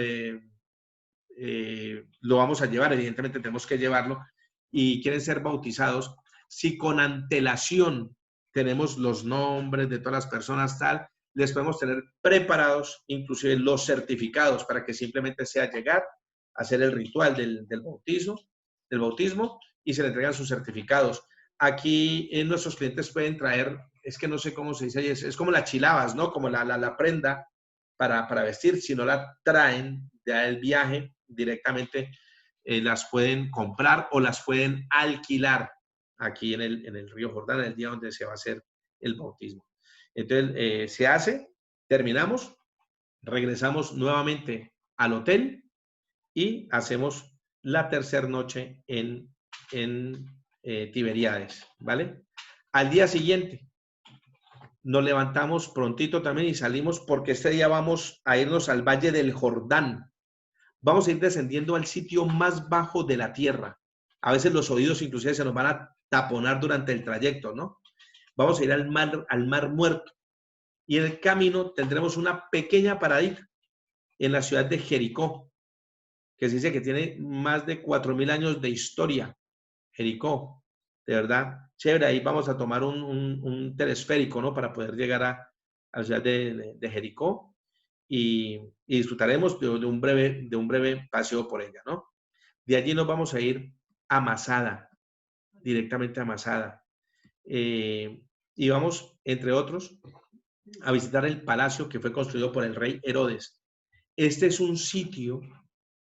lo vamos a llevar, evidentemente tenemos que llevarlo, y quieren ser bautizados, si con antelación tenemos los nombres de todas las personas, tal, les podemos tener preparados inclusive los certificados para que simplemente sea llegar, hacer el ritual del bautismo y se le entregan sus certificados. Aquí nuestros clientes pueden traer, es que no sé cómo se dice, es como las chilabas, ¿no? Como la prenda para vestir, si no la traen ya el viaje directamente, las pueden comprar o las pueden alquilar aquí en el río Jordán, el día donde se va a hacer el bautismo. Entonces, se hace, terminamos, regresamos nuevamente al hotel y hacemos la tercera noche en Tiberíades, ¿vale? Al día siguiente, nos levantamos prontito también y salimos porque este día vamos a irnos al Valle del Jordán. Vamos a ir descendiendo al sitio más bajo de la tierra. A veces los oídos inclusive se nos van a taponar durante el trayecto, ¿no? Vamos a ir al mar Muerto. Y en el camino tendremos una pequeña paradita en la ciudad de Jericó, que se dice que tiene más de 4.000 años de historia. Jericó, de verdad, chévere. Ahí vamos a tomar un telesférico, ¿no? Para poder llegar a la ciudad de Jericó y disfrutaremos de un breve paseo por ella, ¿no? De allí nos vamos a ir a Masada, directamente a Masada. Y vamos, entre otros, a visitar el palacio que fue construido por el rey Herodes. Este es un sitio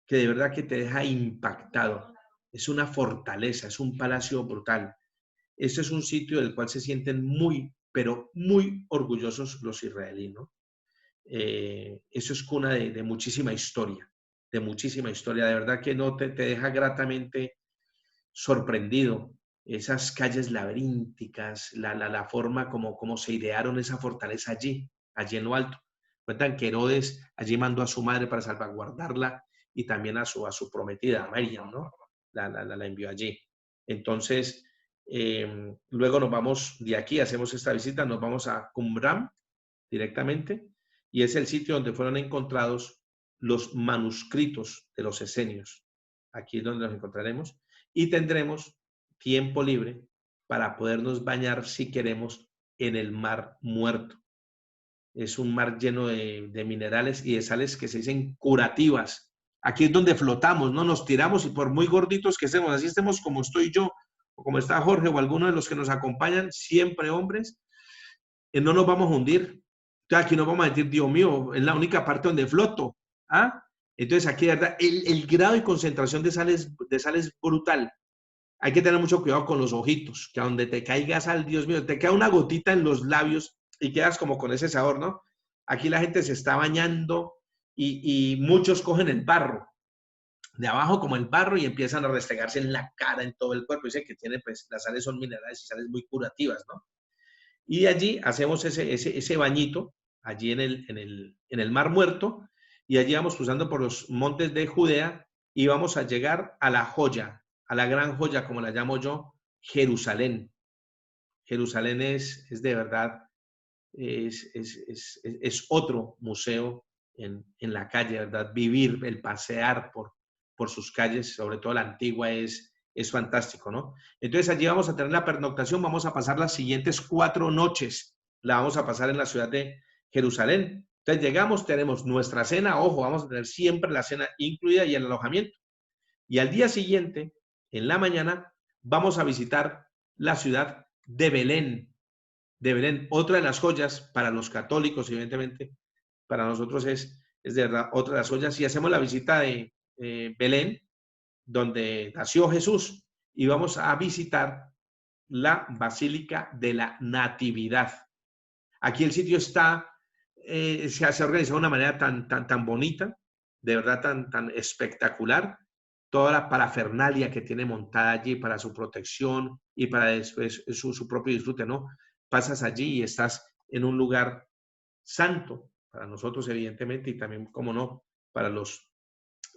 que de verdad que te deja impactado. Es una fortaleza, es un palacio brutal. Este es un sitio del cual se sienten muy, pero muy orgullosos los israelíes, ¿no? Eso es cuna de muchísima historia, de muchísima historia. De verdad que no te deja gratamente sorprendido. Esas calles laberínticas, la forma como se idearon esa fortaleza allí en lo alto. Cuentan que Herodes allí mandó a su madre para salvaguardarla y también a su prometida, a Miriam, ¿no? La envió allí. Entonces, luego nos vamos de aquí, hacemos esta visita, nos vamos a Qumran directamente, y es el sitio donde fueron encontrados los manuscritos de los esenios. Aquí es donde los encontraremos y tendremos tiempo libre para podernos bañar si queremos en el Mar Muerto. Es un mar lleno de minerales y de sales que se dicen curativas. Aquí es donde flotamos, ¿no? Nos tiramos y por muy gorditos que estemos, así estemos como estoy yo, o como está Jorge o alguno de los que nos acompañan, siempre hombres, no nos vamos a hundir. Entonces aquí nos vamos a decir, Dios mío, es la única parte donde floto. ¿Ah? Entonces aquí, de verdad, el grado de concentración de sal es brutal. Hay que tener mucho cuidado con los ojitos, que a donde te caiga sal, Dios mío, te queda una gotita en los labios y quedas como con ese sabor, ¿no? Aquí la gente se está bañando y muchos cogen el barro, de abajo como el barro, y empiezan a restregarse en la cara, en todo el cuerpo. Dicen que tiene, pues, las sales son minerales y sales muy curativas, ¿no? Y de allí hacemos ese bañito, allí en el Mar Muerto, y allí vamos cruzando por los montes de Judea y vamos a llegar a la joya, a la gran joya, como la llamo yo, Jerusalén. Jerusalén es de verdad, es otro museo en la calle, ¿verdad? Vivir, el pasear por sus calles, sobre todo la antigua, es fantástico, ¿no? Entonces allí vamos a tener la pernoctación, vamos a pasar las siguientes 4 noches, la vamos a pasar en la ciudad de Jerusalén. Entonces llegamos, tenemos nuestra cena, ojo, vamos a tener siempre la cena incluida y el alojamiento. Y al día siguiente, en la mañana, vamos a visitar la ciudad de Belén. De Belén, otra de las joyas para los católicos, evidentemente, para nosotros es de verdad otra de las joyas. Y hacemos la visita de Belén, donde nació Jesús, y vamos a visitar la Basílica de la Natividad. Aquí el sitio está, se ha organizado de una manera tan bonita, de verdad tan espectacular, toda la parafernalia que tiene montada allí para su protección y para después su propio disfrute, ¿no? Pasas allí y estás en un lugar santo, para nosotros evidentemente, y también, como no, para los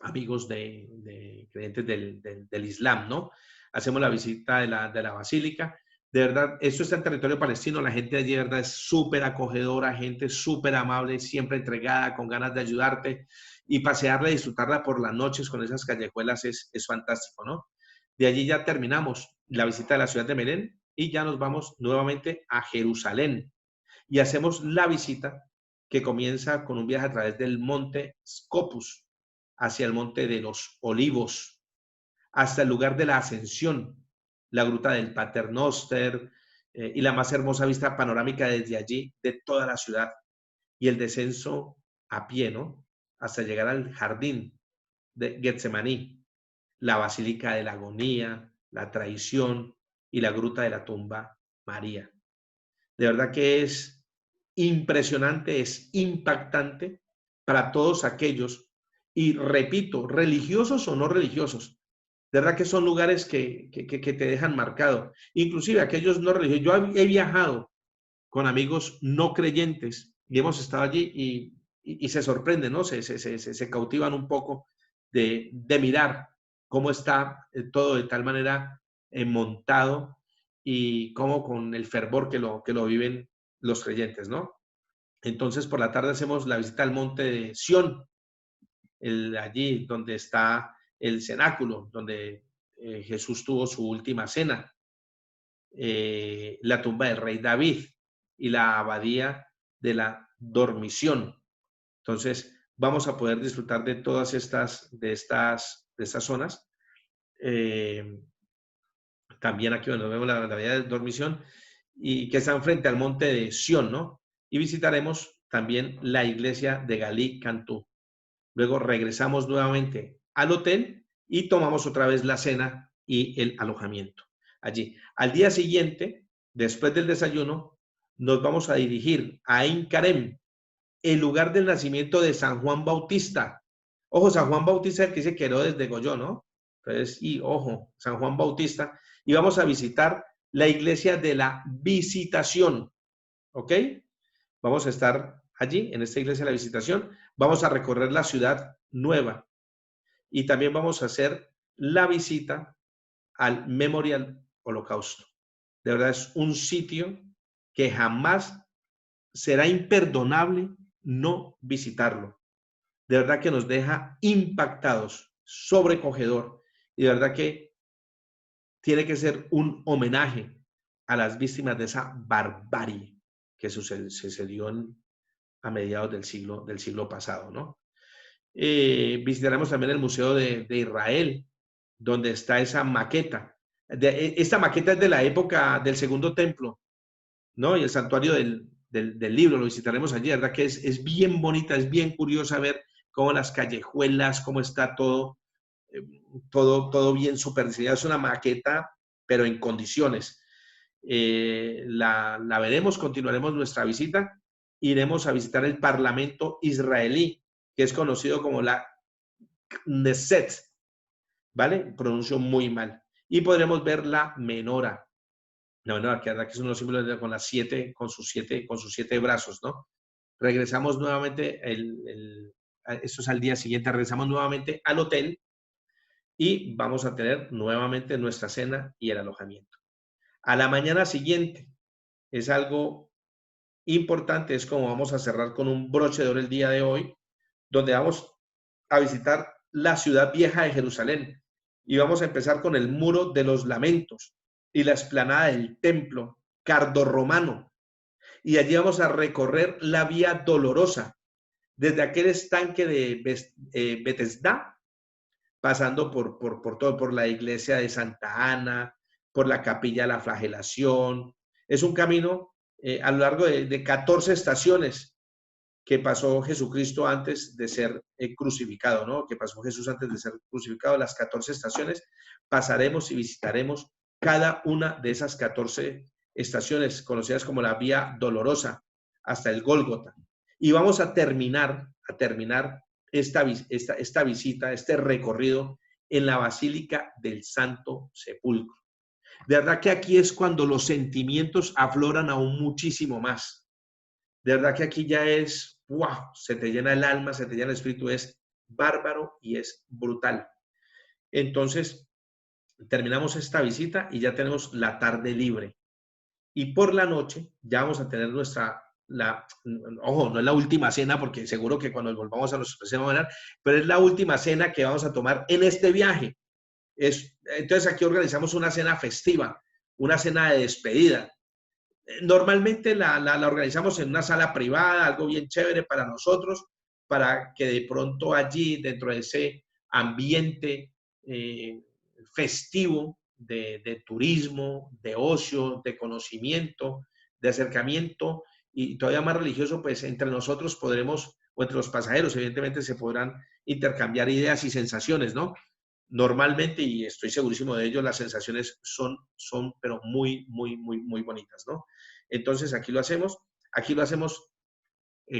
amigos de creyentes del Islam, ¿no? Hacemos la visita de la basílica. De verdad, esto está en territorio palestino, la gente allí de verdad es súper acogedora, gente súper amable, siempre entregada, con ganas de ayudarte, y pasearla y disfrutarla por las noches con esas callejuelas es fantástico, ¿no? De allí ya terminamos la visita de la ciudad de Belén y ya nos vamos nuevamente a Jerusalén y hacemos la visita que comienza con un viaje a través del monte Scopus hacia el monte de los Olivos, hasta el lugar de la Ascensión, la gruta del Paternoster, y la más hermosa vista panorámica desde allí de toda la ciudad, y el descenso a pie, ¿no? Hasta llegar al jardín de Getsemaní, la Basílica de la Agonía, la Traición y la gruta de la tumba María. De verdad que es impresionante, es impactante para todos aquellos, y repito, religiosos o no religiosos. De verdad que son lugares que te dejan marcado. Inclusive aquellos no religiosos. Yo he viajado con amigos no creyentes y hemos estado allí y se sorprenden, ¿no? Se cautivan un poco de mirar cómo está todo de tal manera montado, y cómo con el fervor que lo viven los creyentes, ¿no? Entonces por la tarde hacemos la visita al monte de Sión, allí donde está el cenáculo, donde Jesús tuvo su última cena, la tumba del rey David y la abadía de la Dormición. Entonces vamos a poder disfrutar de todas estas zonas. También aquí, bueno, vemos la abadía de Dormición, y que están frente al monte de Sión, ¿no? Y visitaremos también la iglesia de Galí Cantú. Luego regresamos nuevamente al hotel y tomamos otra vez la cena y el alojamiento allí. Al día siguiente, después del desayuno, nos vamos a dirigir a Ein Karem, el lugar del nacimiento de San Juan Bautista. Ojo, San Juan Bautista es el que dice que Herodes degolló, ¿no? Entonces, y ojo, San Juan Bautista. Y vamos a visitar la iglesia de la Visitación, ¿ok? Vamos a estar allí, en esta iglesia de la Visitación. Vamos a recorrer la ciudad nueva y también vamos a hacer la visita al Memorial Holocausto. De verdad es un sitio que jamás será imperdonable no visitarlo. De verdad que nos deja impactados, sobrecogedor, y de verdad que tiene que ser un homenaje a las víctimas de esa barbarie que sucedió a mediados del siglo pasado, ¿no? Visitaremos también el Museo de Israel, donde está esa maqueta. Esta maqueta es de la época del Segundo Templo, ¿no? Y el santuario del libro, lo visitaremos allí, ¿verdad? Que es bien bonita, es bien curiosa ver cómo las callejuelas, cómo está todo, todo bien súper diseñado. Es una maqueta, pero en condiciones. La veremos, continuaremos nuestra visita. Iremos a visitar el Parlamento israelí, que es conocido como la Knesset, ¿vale? Pronuncio muy mal. Y podremos ver la menora. La menora, que es uno de los símbolos con las siete, con sus siete brazos, ¿no? Regresamos nuevamente, esto es al día siguiente, regresamos nuevamente al hotel y vamos a tener nuevamente nuestra cena y el alojamiento. A la mañana siguiente es algo importante, es como vamos a cerrar con un broche de oro el día de hoy, donde vamos a visitar la ciudad vieja de Jerusalén y vamos a empezar con el Muro de los Lamentos y la explanada del templo cardorromano, y allí vamos a recorrer la Vía Dolorosa desde aquel estanque de Betesda, pasando por la iglesia de Santa Ana, por la capilla de la Flagelación. Es un camino a lo largo de 14 estaciones que pasó Jesucristo antes de ser crucificado, ¿no? Que pasó Jesús antes de ser crucificado. Las 14 estaciones pasaremos y visitaremos cada una de esas 14 estaciones, conocidas como la Vía Dolorosa, hasta el Gólgota. Y vamos a terminar esta visita, este recorrido en la Basílica del Santo Sepulcro. De verdad que aquí es cuando los sentimientos afloran aún muchísimo más. De verdad que aquí ya es, wow, se te llena el alma, se te llena el espíritu, es bárbaro y es brutal. Entonces, terminamos esta visita y ya tenemos la tarde libre. Y por la noche ya vamos a tener ojo, no es la última cena, porque seguro que cuando volvamos a nuestra cena, pero es la última cena que vamos a tomar en este viaje. Entonces aquí organizamos una cena festiva, una cena de despedida. Normalmente la organizamos en una sala privada, algo bien chévere para nosotros, para que de pronto allí, dentro de ese ambiente festivo de turismo, de ocio, de conocimiento, de acercamiento y todavía más religioso, pues entre nosotros podremos, o entre los pasajeros, evidentemente se podrán intercambiar ideas y sensaciones, ¿no? Normalmente, y estoy segurísimo de ello, las sensaciones son pero muy, muy, muy, muy bonitas, ¿no? Entonces, aquí lo hacemos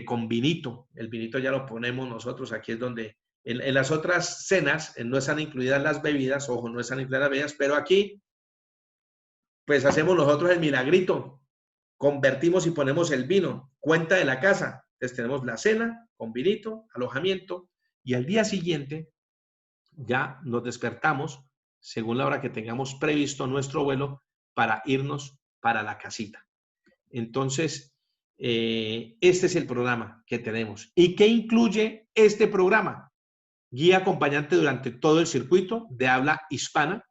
con vinito. El vinito ya lo ponemos nosotros, aquí es donde, en las otras cenas no están incluidas las bebidas, ojo, no están incluidas las bebidas, pero aquí, pues hacemos nosotros el milagrito, convertimos y ponemos el vino, cuenta de la casa. Entonces tenemos la cena con vinito, alojamiento, y al día siguiente ya nos despertamos según la hora que tengamos previsto nuestro vuelo para irnos para la casita. Entonces, este es el programa que tenemos. ¿Y qué incluye este programa? Guía acompañante durante todo el circuito de habla hispana,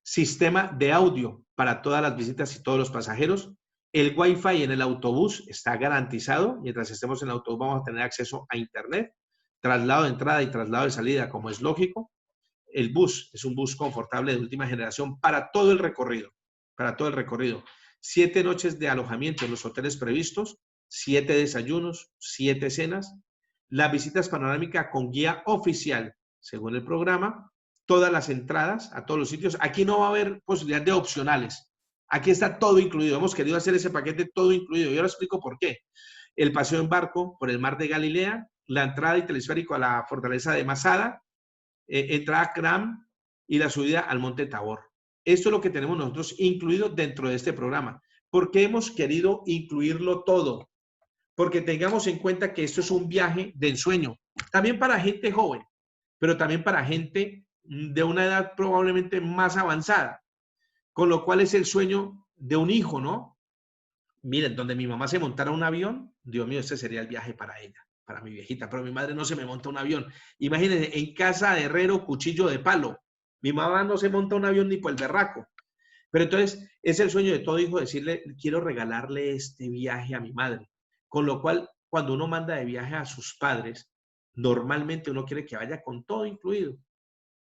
sistema de audio para todas las visitas y todos los pasajeros. El Wi-Fi en el autobús está garantizado. Mientras estemos en el autobús vamos a tener acceso a Internet, traslado de entrada y traslado de salida, como es lógico. El bus es un bus confortable de última generación para todo el recorrido. 7 noches de alojamiento en los hoteles previstos, 7 desayunos, 7 cenas, las visitas panorámicas con guía oficial, según el programa, todas las entradas a todos los sitios. Aquí no va a haber posibilidad de opcionales. Aquí está todo incluido. Hemos querido hacer ese paquete todo incluido. Yo ahora explico por qué. El paseo en barco por el mar de Galilea, la entrada y telesférico a la fortaleza de Masada, entrada a Cram y la subida al Monte Tabor. Esto es lo que tenemos nosotros incluido dentro de este programa. ¿Por qué hemos querido incluirlo todo? porque tengamos en cuenta que esto es un viaje de ensueño, también para gente joven, pero también para gente de una edad probablemente más avanzada, con lo cual es el sueño de un hijo, ¿no? Miren, donde mi mamá se montara un avión, Dios mío, ese sería el viaje para ella, para mi viejita, pero mi madre no se me monta un avión. Imagínense, en casa de herrero, cuchillo de palo. Mi mamá no se monta un avión ni por el berraco. Pero entonces es el sueño de todo hijo decirle, quiero regalarle este viaje a mi madre. Con lo cual, cuando uno manda de viaje a sus padres, normalmente uno quiere que vaya con todo incluido,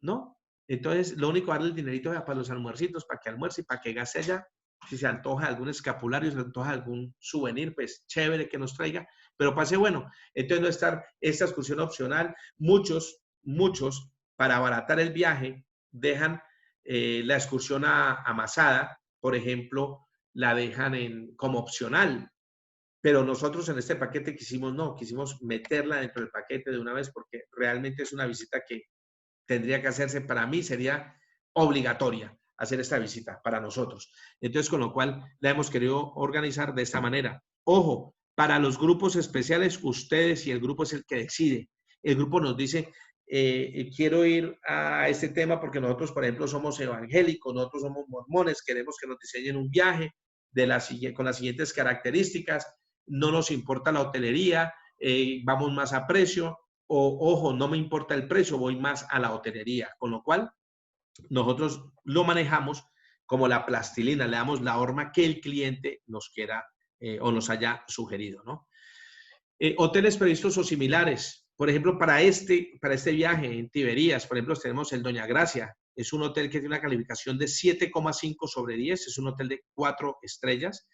¿no? Entonces, lo único darle el dinerito para los almuercitos, para que almuerce y para que gaste allá. Si se antoja algún escapulario, se antoja algún souvenir, pues chévere que nos traiga, pero pase bueno. Entonces, no estar esta excursión opcional. Muchos, para abaratar el viaje, dejan la excursión a Masada, por ejemplo, la dejan como opcional. Pero nosotros en este paquete quisimos meterla dentro del paquete de una vez porque realmente es una visita que tendría que hacerse, para mí sería obligatoria hacer esta visita para nosotros. Entonces, con lo cual la hemos querido organizar de esta manera. Ojo, para los grupos especiales, ustedes y el grupo es el que decide. El grupo nos dice, quiero ir a este tema porque nosotros, por ejemplo, somos evangélicos, nosotros somos mormones, queremos que nos diseñen un viaje con las siguientes características, no nos importa la hotelería, vamos más a precio, o ojo, no me importa el precio, voy más a la hotelería, con lo cual nosotros lo manejamos como la plastilina, le damos la horma que el cliente nos quiera o nos haya sugerido, ¿no? Hoteles previstos o similares, por ejemplo, para este viaje en Tiberías, por ejemplo, tenemos el Doña Gracia, es un hotel que tiene una calificación de 7,5 sobre 10, es un hotel de 4 estrellas,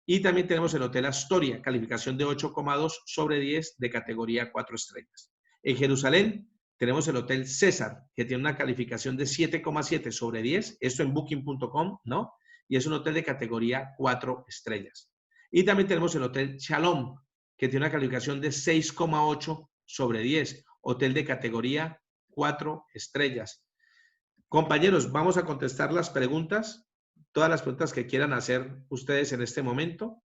y también tenemos el Hotel Astoria, calificación de 8,2 sobre 10 de categoría 4 estrellas. En Jerusalén tenemos el Hotel César, que tiene una calificación de 7,7 sobre 10, esto en booking.com, ¿no? Y es un hotel de categoría 4 estrellas. Y también tenemos el Hotel Shalom, que tiene una calificación de 6,8 sobre 10, hotel de categoría 4 estrellas. Compañeros, vamos a contestar las preguntas, todas las preguntas que quieran hacer ustedes en este momento.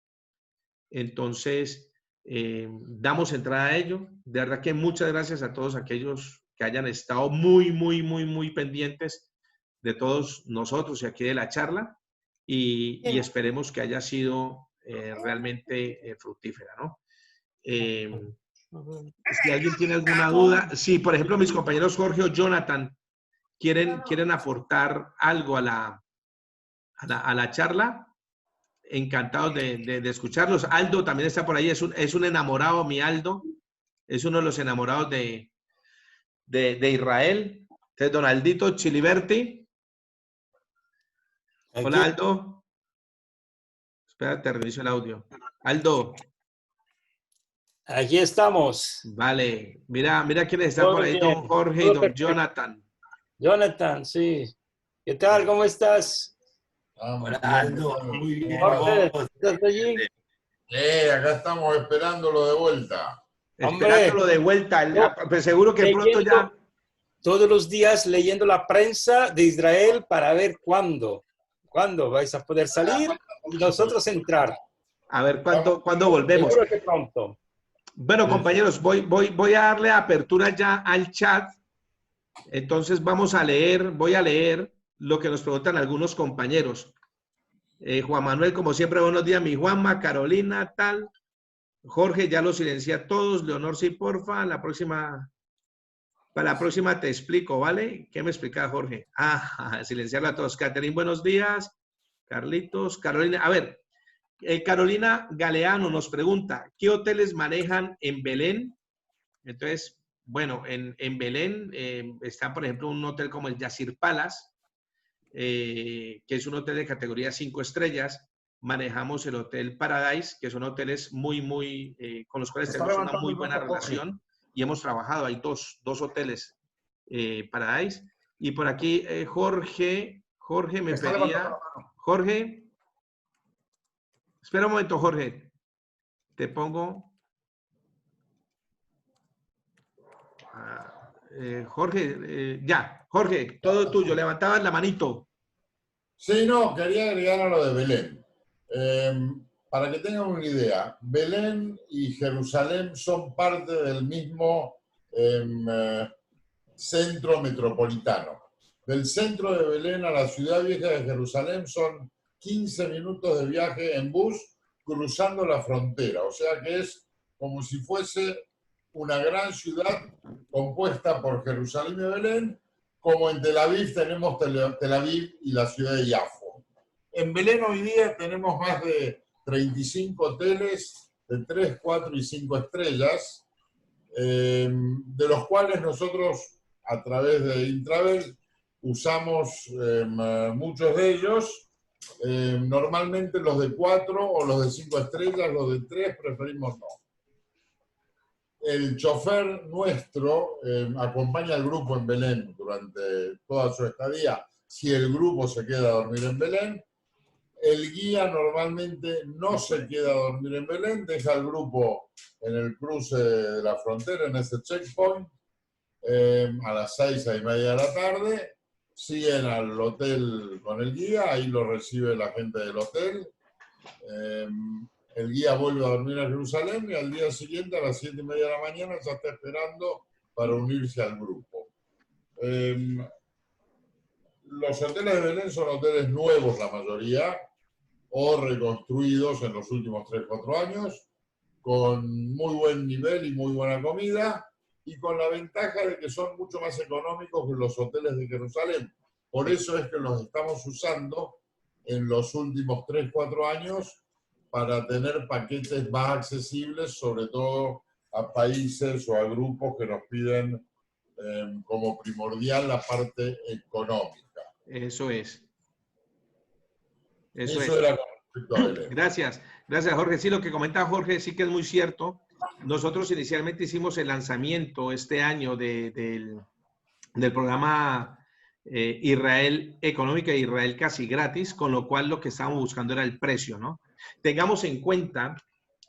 Entonces, damos entrada a ello. De verdad que muchas gracias a todos aquellos que hayan estado muy pendientes de todos nosotros y aquí de la charla y esperemos que haya sido realmente fructífera, ¿no? Si alguien tiene alguna duda, si por ejemplo mis compañeros Jorge o Jonathan quieren aportar algo a la charla, encantados de escucharlos. Aldo también está por ahí, es un enamorado, mi Aldo, es uno de los enamorados de Israel. Entonces, don Aldito Chiliberti. Hola, Aldo. Espérate, reinicio el audio. Aldo. Aquí estamos. Vale, mira quiénes están por ahí, don Jorge y don Jonathan. Jonathan, sí. ¿Qué tal? ¿Cómo estás? Hola, Aldo. Muy bien. Jorge, ¿estás allí? Acá estamos esperándolo de vuelta. Esperándolo de vuelta. Pues seguro que pronto ya. Todos los días leyendo la prensa de Israel para ver cuándo vais a poder salir y nosotros entrar. A ver cuándo volvemos. Seguro que pronto. Bueno, compañeros, voy a darle apertura ya al chat. Entonces voy a leer lo que nos preguntan algunos compañeros. Juan Manuel, como siempre, buenos días, mi Juanma, Carolina, tal. Jorge, ya lo silencié a todos. Leonor, sí, porfa. Para la próxima te explico, ¿vale? ¿Qué me explica Jorge? Silenciarlo a todos. Catherine, buenos días. Carlitos, Carolina. A ver, Carolina Galeano nos pregunta, ¿qué hoteles manejan en Belén? Entonces, bueno, en Belén está, por ejemplo, un hotel como el Yasir Palace, que es un hotel de categoría 5 estrellas. Manejamos el Hotel Paradise, que son hoteles con los cuales tenemos una muy buena relación y hemos trabajado. Hay dos hoteles Paradise. Y por aquí Jorge me pedía... Jorge... Espera un momento, Jorge. Te pongo... Jorge, ya. Jorge, todo tuyo. Levantabas la manito. Sí, no, quería agregar a lo de Belén. para que tengan una idea, Belén y Jerusalén son parte del mismo centro metropolitano. Del centro de Belén a la ciudad vieja de Jerusalén son 15 minutos de viaje en bus cruzando la frontera. O sea que es como si fuese una gran ciudad compuesta por Jerusalén y Belén, como en Tel Aviv tenemos Tel Aviv y la ciudad de Yafo. En Belén hoy día tenemos más de 35 hoteles de 3, 4 y 5 estrellas, de los cuales nosotros a través de Intravel usamos muchos de ellos. Normalmente los de 4 o los de 5 estrellas, los de 3 preferimos no. El chofer nuestro acompaña al grupo en Belén durante toda su estadía. Si el grupo se queda a dormir en Belén, el guía normalmente no se queda a dormir en Belén, deja al grupo en el cruce de la frontera, en ese checkpoint, a las 6, 6:30 de la tarde, siguen al hotel con el guía, ahí lo recibe la gente del hotel. El guía vuelve a dormir a Jerusalén y al día siguiente, a las 7:30 de la mañana, ya está esperando para unirse al grupo. Los hoteles de Belén son hoteles nuevos, la mayoría, o reconstruidos en los últimos 3, 4 años, con muy buen nivel y muy buena comida, y con la ventaja de que son mucho más económicos que los hoteles de Jerusalén. Por eso es que los estamos usando en los últimos 3, 4 años para tener paquetes más accesibles, sobre todo a países o a grupos que nos piden como primordial la parte económica. Eso es. Eso era con respecto a Belén. Gracias, gracias Jorge. Sí, lo que comenta Jorge sí que es muy cierto. Nosotros inicialmente hicimos el lanzamiento este año del programa Israel Económica e Israel Casi Gratis, con lo cual lo que estábamos buscando era el precio, ¿no? Tengamos en cuenta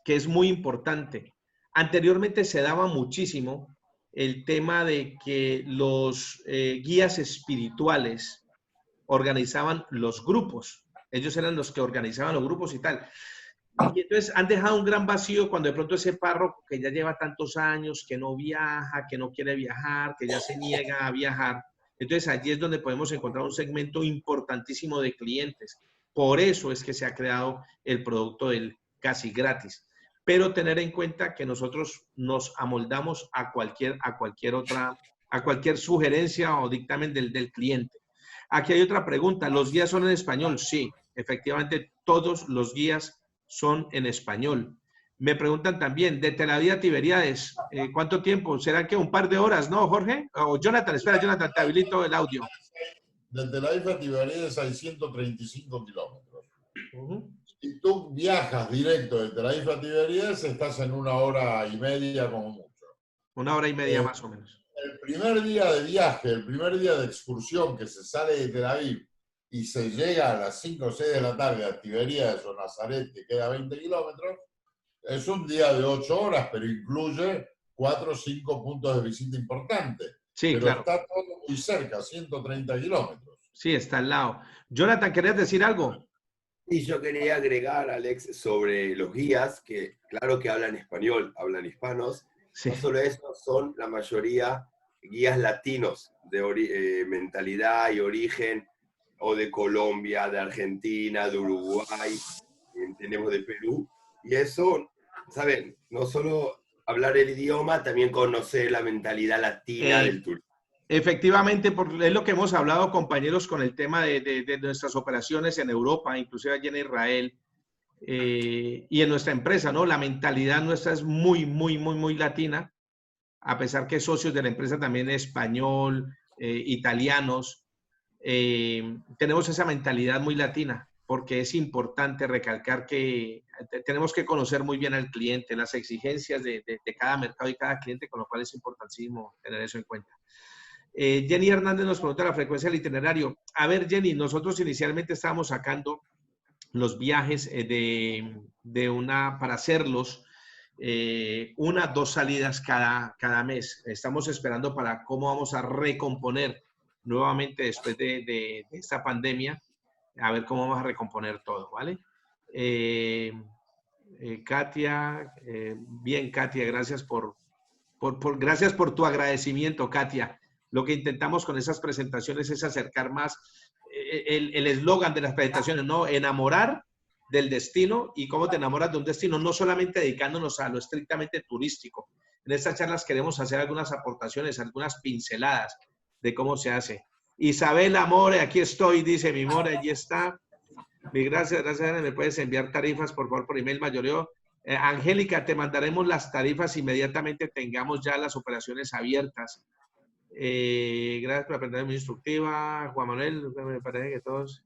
que es muy importante. Anteriormente se daba muchísimo el tema de que los guías espirituales organizaban los grupos. Ellos eran los que organizaban los grupos y tal. Y entonces han dejado un gran vacío cuando de pronto ese párroco que ya lleva tantos años, que no viaja, que no quiere viajar, que ya se niega a viajar. Entonces allí es donde podemos encontrar un segmento importantísimo de clientes. Por eso es que se ha creado el producto del Casi Gratis. Pero tener en cuenta que nosotros nos amoldamos a cualquier sugerencia o dictamen del cliente. Aquí hay otra pregunta. ¿Los guías son en español? Sí, efectivamente todos los guías son en español. Me preguntan también, de Tel Aviv a Tiberíades, ¿cuánto tiempo? ¿Será que un par de horas, no, Jorge? O Jonathan, espera, Jonathan, te habilito el audio. De Tel Aviv a Tiberíades hay 135 kilómetros. Si tú viajas directo de Tel Aviv a Tiberíades, estás en 1:30 como mucho. 1:30 más o menos. El primer día de viaje, el primer día de excursión que se sale de Tel Aviv y se llega a las 5 o 6 de la tarde a Tiberíades o Nazaret, que queda 20 kilómetros, es un día de 8 horas, pero incluye 4 o 5 puntos de visita importantes. Sí, pero claro. está todo muy cerca, 130 kilómetros. Sí, está al lado. Jonathan, ¿querías decir algo? Y yo quería agregar, Alex, sobre los guías, que claro que hablan español, hablan hispanos. Sí. No solo eso, son la mayoría guías latinos de mentalidad y origen, o de Colombia, de Argentina, de Uruguay, tenemos de Perú. Y eso, ¿saben? No solo hablar el idioma, también conocer la mentalidad latina del turismo. Efectivamente, es lo que hemos hablado, compañeros, con el tema de nuestras operaciones en Europa, inclusive allí en Israel, y en nuestra empresa, ¿no? La mentalidad nuestra es muy, muy, muy, muy latina, a pesar que socios de la empresa también español, italianos, tenemos esa mentalidad muy latina, porque es importante recalcar que tenemos que conocer muy bien al cliente, las exigencias de cada mercado y cada cliente, con lo cual es importantísimo tener eso en cuenta. Jenny Hernández nos pregunta la frecuencia del itinerario. A ver, Jenny, nosotros inicialmente estábamos sacando los viajes para hacerlos 1, 2 salidas cada mes. Estamos esperando para cómo vamos a recomponer nuevamente después de esta pandemia, a ver cómo vamos a recomponer todo, ¿vale? Katia, bien, Katia, gracias gracias por tu agradecimiento, Katia. Lo que intentamos con esas presentaciones es acercar más el eslogan de las presentaciones, ¿no? Enamorar del destino y cómo te enamoras de un destino, no solamente dedicándonos a lo estrictamente turístico. En estas charlas queremos hacer algunas aportaciones, algunas pinceladas de cómo se hace. Isabel Amore, aquí estoy, dice mi More, allí está. Mi gracias, me puedes enviar tarifas, por favor, por email mayoreo. Angélica, te mandaremos las tarifas inmediatamente tengamos ya las operaciones abiertas. Gracias por aprender muy instructiva. Juan Manuel, me parece que todos,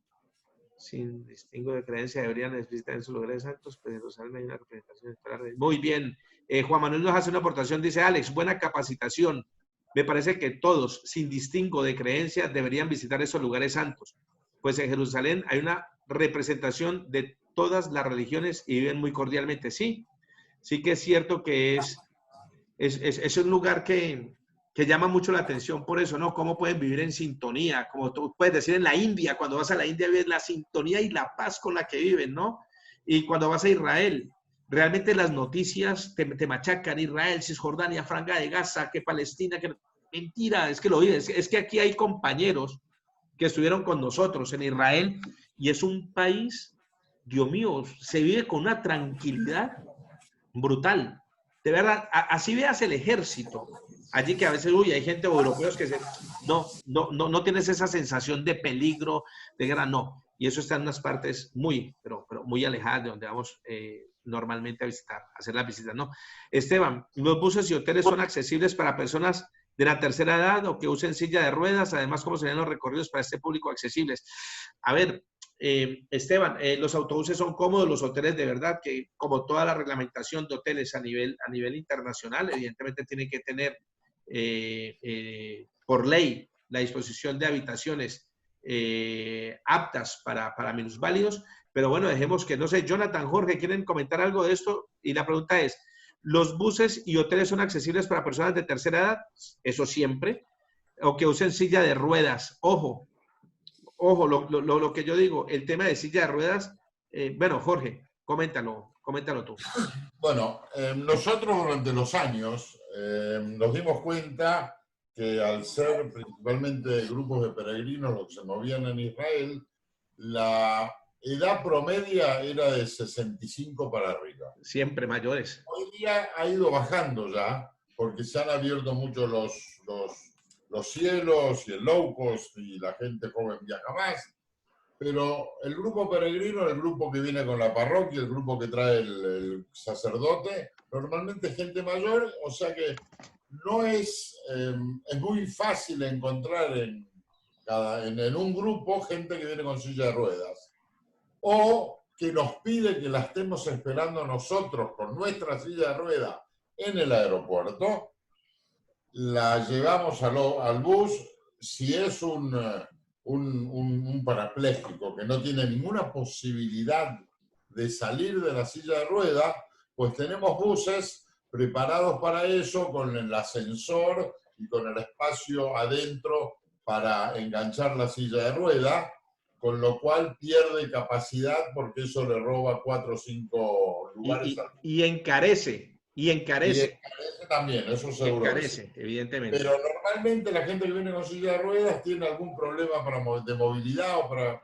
sin distingo de creencia, deberían necesitar en sus lugares santos, pues hay una representación estelar. Muy bien. Juan Manuel nos hace una aportación, dice Alex, buena capacitación. Me parece que todos, sin distingo de creencia, deberían visitar esos lugares santos. Pues en Jerusalén hay una representación de todas las religiones y viven muy cordialmente. Sí, sí que es cierto que es un lugar que llama mucho la atención por eso, ¿no? Cómo pueden vivir en sintonía, como tú puedes decir en la India, cuando vas a la India ves la sintonía y la paz con la que viven, ¿no? Y cuando vas a Israel, realmente las noticias te machacan, Israel, Cisjordania, Franja de Gaza, que Palestina, que mentira, es que lo vives, es que aquí hay compañeros que estuvieron con nosotros en Israel y es un país, Dios mío, se vive con una tranquilidad brutal. De verdad, así veas el ejército. Allí que a veces, uy, hay gente europeos que no tienes esa sensación de peligro, de guerra, no. Y eso está en unas partes pero muy alejadas de donde vamos normalmente a visitar, a hacer las visitas, ¿no? Esteban, ¿los buses y hoteles son accesibles para personas de la tercera edad o que usen silla de ruedas? Además, ¿cómo serían los recorridos para este público accesibles? A ver, Esteban, los autobuses son cómodos, los hoteles de verdad que, como toda la reglamentación de hoteles a nivel internacional, evidentemente tienen que tener por ley la disposición de habitaciones aptas para minusválidos, pero bueno, dejemos que, no sé, Jonathan, Jorge, ¿quieren comentar algo de esto? Y la pregunta es, ¿los buses y hoteles son accesibles para personas de tercera edad? Eso siempre. O que usen silla de ruedas. Ojo, lo que yo digo, el tema de silla de ruedas, bueno, Jorge, coméntalo tú. Bueno, nosotros durante los años nos dimos cuenta que al ser principalmente grupos de peregrinos los que se movían en Israel, la edad promedia era de 65 para arriba. Siempre mayores. Hoy día ha ido bajando ya, porque se han abierto mucho los cielos y el low cost y la gente joven viaja más. Pero el grupo peregrino, el grupo que viene con la parroquia, el grupo que trae el sacerdote, normalmente es gente mayor, o sea que no es muy fácil encontrar en un grupo gente que viene con silla de ruedas. O que nos pide que la estemos esperando nosotros con nuestra silla de ruedas en el aeropuerto, la llevamos al bus. Si es un parapléjico que no tiene ninguna posibilidad de salir de la silla de ruedas, pues tenemos buses preparados para eso, con el ascensor y con el espacio adentro para enganchar la silla de ruedas, con lo cual pierde capacidad porque eso le roba 4 o 5 lugares. Y encarece. Y encarece también, eso seguro. Encarece, evidentemente. Pero normalmente la gente que viene con silla de ruedas tiene algún problema de movilidad o para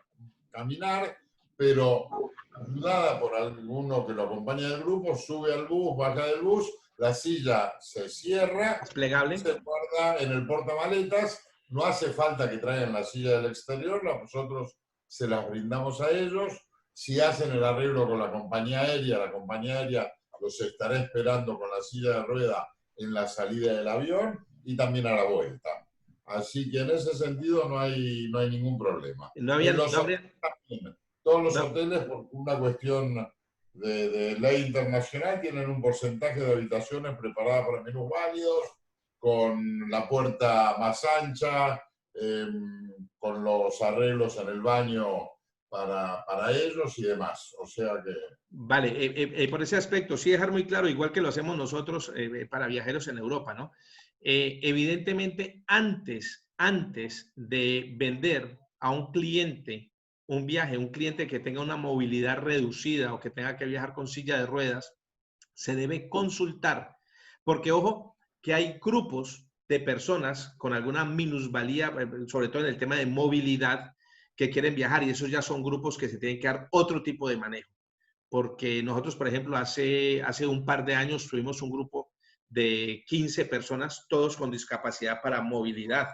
caminar, pero ayudada por alguno que lo acompaña del grupo, sube al bus, baja del bus, la silla se cierra, es plegable, se guarda en el portamaletas, no hace falta que traigan la silla del exterior, nosotros se las brindamos a ellos. Si hacen el arreglo con la compañía aérea los estará esperando con la silla de rueda en la salida del avión y también a la vuelta. Así que en ese sentido no hay ningún problema. Todos los hoteles, por una cuestión de ley internacional, tienen un porcentaje de habitaciones preparadas para minusválidos, con la puerta más ancha, con los arreglos en el baño para ellos y demás. O sea que... Vale, por ese aspecto, sí dejar muy claro, igual que lo hacemos nosotros para viajeros en Europa, ¿no? Evidentemente, antes de vender a un cliente un viaje, un cliente que tenga una movilidad reducida o que tenga que viajar con silla de ruedas, se debe consultar, porque ojo, que hay grupos de personas con alguna minusvalía, sobre todo en el tema de movilidad, que quieren viajar y esos ya son grupos que se tienen que dar otro tipo de manejo. Porque nosotros, por ejemplo, hace un par de años tuvimos un grupo de 15 personas, todos con discapacidad para movilidad,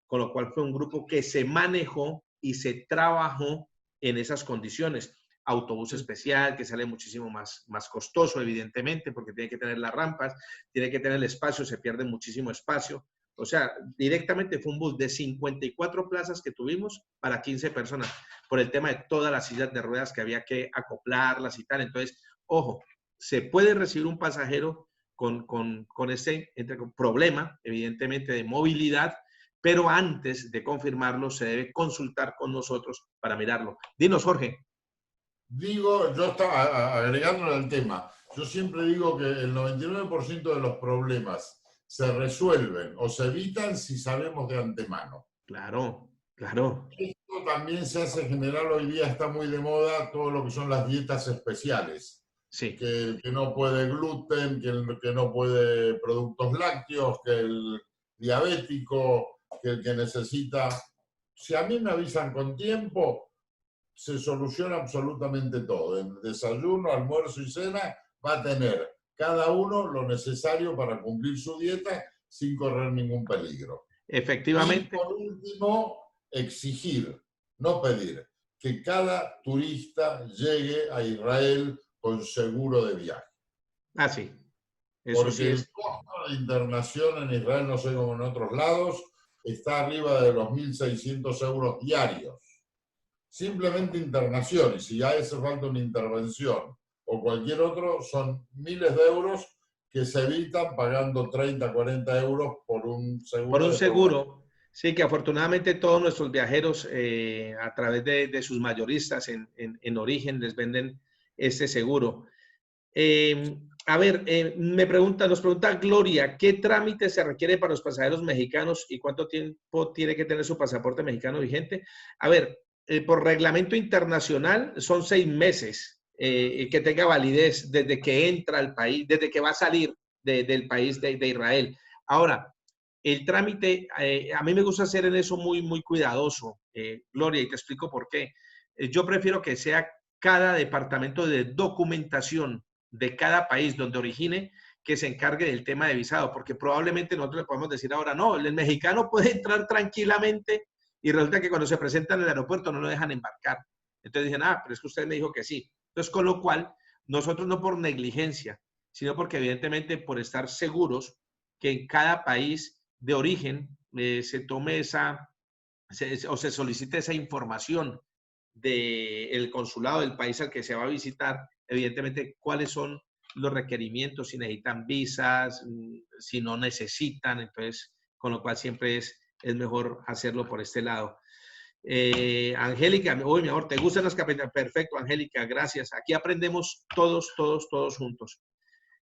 con lo cual fue un grupo que se manejó y se trabajó en esas condiciones. Autobús especial, que sale muchísimo más costoso, evidentemente, porque tiene que tener las rampas, tiene que tener el espacio, se pierde muchísimo espacio. O sea, directamente fue un bus de 54 plazas que tuvimos para 15 personas, por el tema de todas las sillas de ruedas que había que acoplarlas y tal. Entonces, ojo, se puede recibir un pasajero con ese problema, evidentemente, de movilidad, pero antes de confirmarlo se debe consultar con nosotros para mirarlo. Dinos, Jorge. Digo, yo estaba agregándole al tema, yo siempre digo que el 99% de los problemas se resuelven o se evitan si sabemos de antemano. Claro, claro. Esto también se hace general, hoy día está muy de moda todo lo que son las dietas especiales. Sí. Que el que no puede gluten, que el que no puede productos lácteos, que el diabético, que el que necesita... Si a mí me avisan con tiempo, se soluciona absolutamente todo. En desayuno, almuerzo y cena va a tener cada uno lo necesario para cumplir su dieta sin correr ningún peligro. Efectivamente. Y por último, exigir, no pedir, que cada turista llegue a Israel con seguro de viaje. Ah, sí. Eso Porque sí es. el costo de internación en Israel, no sé cómo en otros lados, está arriba de los 1.600 euros diarios. Simplemente internación, y si ya hace falta una intervención o cualquier otro, son miles de euros que se evitan pagando 30, 40 euros por un seguro. Por un seguro, sí, que afortunadamente todos nuestros viajeros a través de sus mayoristas en origen les venden este seguro. A ver, nos pregunta Gloria, ¿qué trámite se requiere para los pasajeros mexicanos y cuánto tiempo tiene que tener su pasaporte mexicano vigente? A ver, por reglamento internacional son 6 meses que tenga validez desde que entra al país, desde que va a salir del país de Israel. Ahora, el trámite, a mí me gusta hacer en eso muy cuidadoso, Gloria, y te explico por qué. Yo prefiero que sea cada departamento de documentación de cada país donde origine que se encargue del tema de visado, porque probablemente nosotros le podemos decir ahora, no, el mexicano puede entrar tranquilamente y resulta que cuando se presenta en el aeropuerto no lo dejan embarcar. Entonces dicen, pero es que usted me dijo que sí. Entonces, con lo cual, nosotros no por negligencia, sino porque evidentemente por estar seguros que en cada país de origen se tome o se solicite esa información del consulado del país al que se va a visitar, evidentemente cuáles son los requerimientos, si necesitan visas, si no necesitan, entonces, con lo cual siempre es mejor hacerlo por este lado. Angélica, uy, mi amor, ¿te gustan las capitales? Perfecto, Angélica, gracias. Aquí aprendemos todos juntos.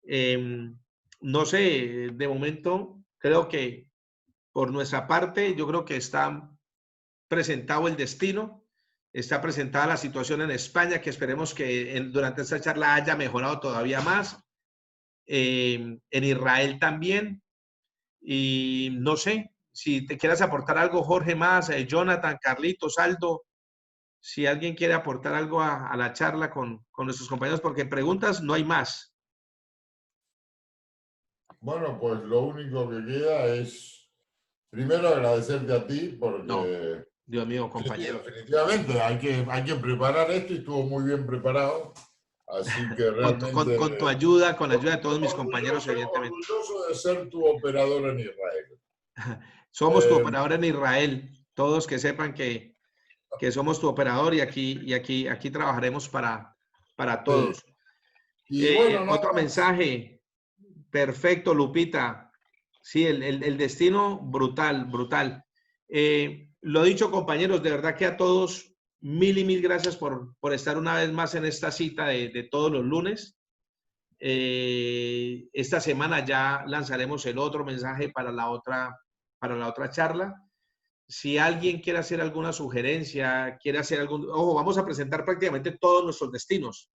No sé, de momento, creo que por nuestra parte, yo creo que está presentado el destino, está presentada la situación en España, que esperemos que durante esta charla haya mejorado todavía más. En Israel también. Y no sé, si te quieras aportar algo, Jorge, más, Jonathan, Carlitos, Aldo, si alguien quiere aportar algo a la charla con nuestros compañeros, porque preguntas no hay más. Bueno, pues lo único que queda es, primero, agradecerte a ti, porque... No, Dios mío, compañero. Sí, definitivamente, hay que preparar esto y estuvo muy bien preparado. Así que realmente... con tu ayuda, con la ayuda de todos mis compañeros, evidentemente. Orgulloso de ser tu operador en Israel. Somos tu operador en Israel. Todos que sepan que somos tu operador y aquí trabajaremos para todos. Sí. Y bueno, otro mensaje. Perfecto, Lupita. Sí, el destino brutal. Lo dicho, compañeros, de verdad que a todos mil y mil gracias por estar una vez más en esta cita de todos los lunes. Esta semana ya lanzaremos el otro mensaje para la otra charla. Si alguien quiere hacer alguna sugerencia, quiere hacer algún... Ojo, vamos a presentar prácticamente todos nuestros destinos.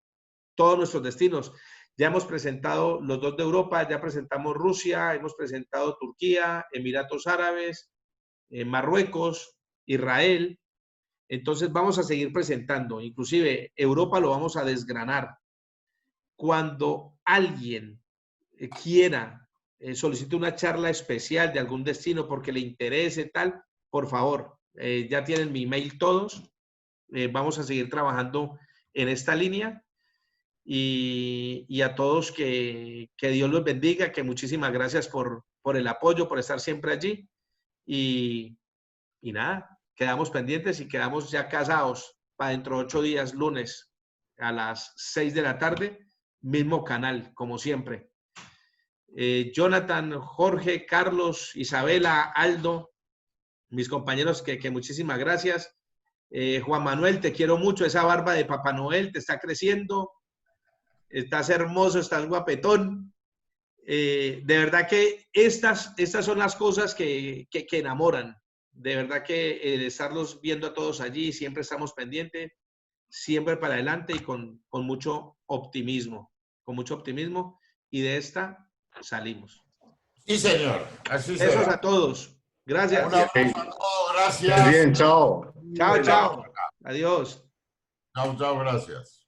Todos nuestros destinos. Ya hemos presentado los 2 de Europa, ya presentamos Rusia, hemos presentado Turquía, Emiratos Árabes, Marruecos, Israel. Entonces vamos a seguir presentando. Inclusive Europa lo vamos a desgranar. Cuando alguien quiera, solicite una charla especial de algún destino porque le interese tal, por favor, ya tienen mi email todos. Vamos a seguir trabajando en esta línea. Y a todos que Dios los bendiga, que muchísimas gracias por el apoyo, por estar siempre allí. Y nada, quedamos pendientes y quedamos ya casados para dentro de 8 días, lunes, a las 6 de la tarde, mismo canal, como siempre. Jonathan, Jorge, Carlos, Isabela, Aldo, mis compañeros, que muchísimas gracias. Juan Manuel, te quiero mucho, esa barba de Papá Noel te está creciendo. Estás hermoso, estás guapetón. De verdad que estas son las cosas que enamoran. De verdad que el estarlos viendo a todos allí, siempre estamos pendientes, siempre para adelante y con mucho optimismo. Con mucho optimismo. Y de esta salimos. Sí, señor. Así Besos será. a todos. Gracias. Un abrazo a todos. Gracias. Muy bien, chao. Chao, chao. Adiós. Chao, chao. Gracias.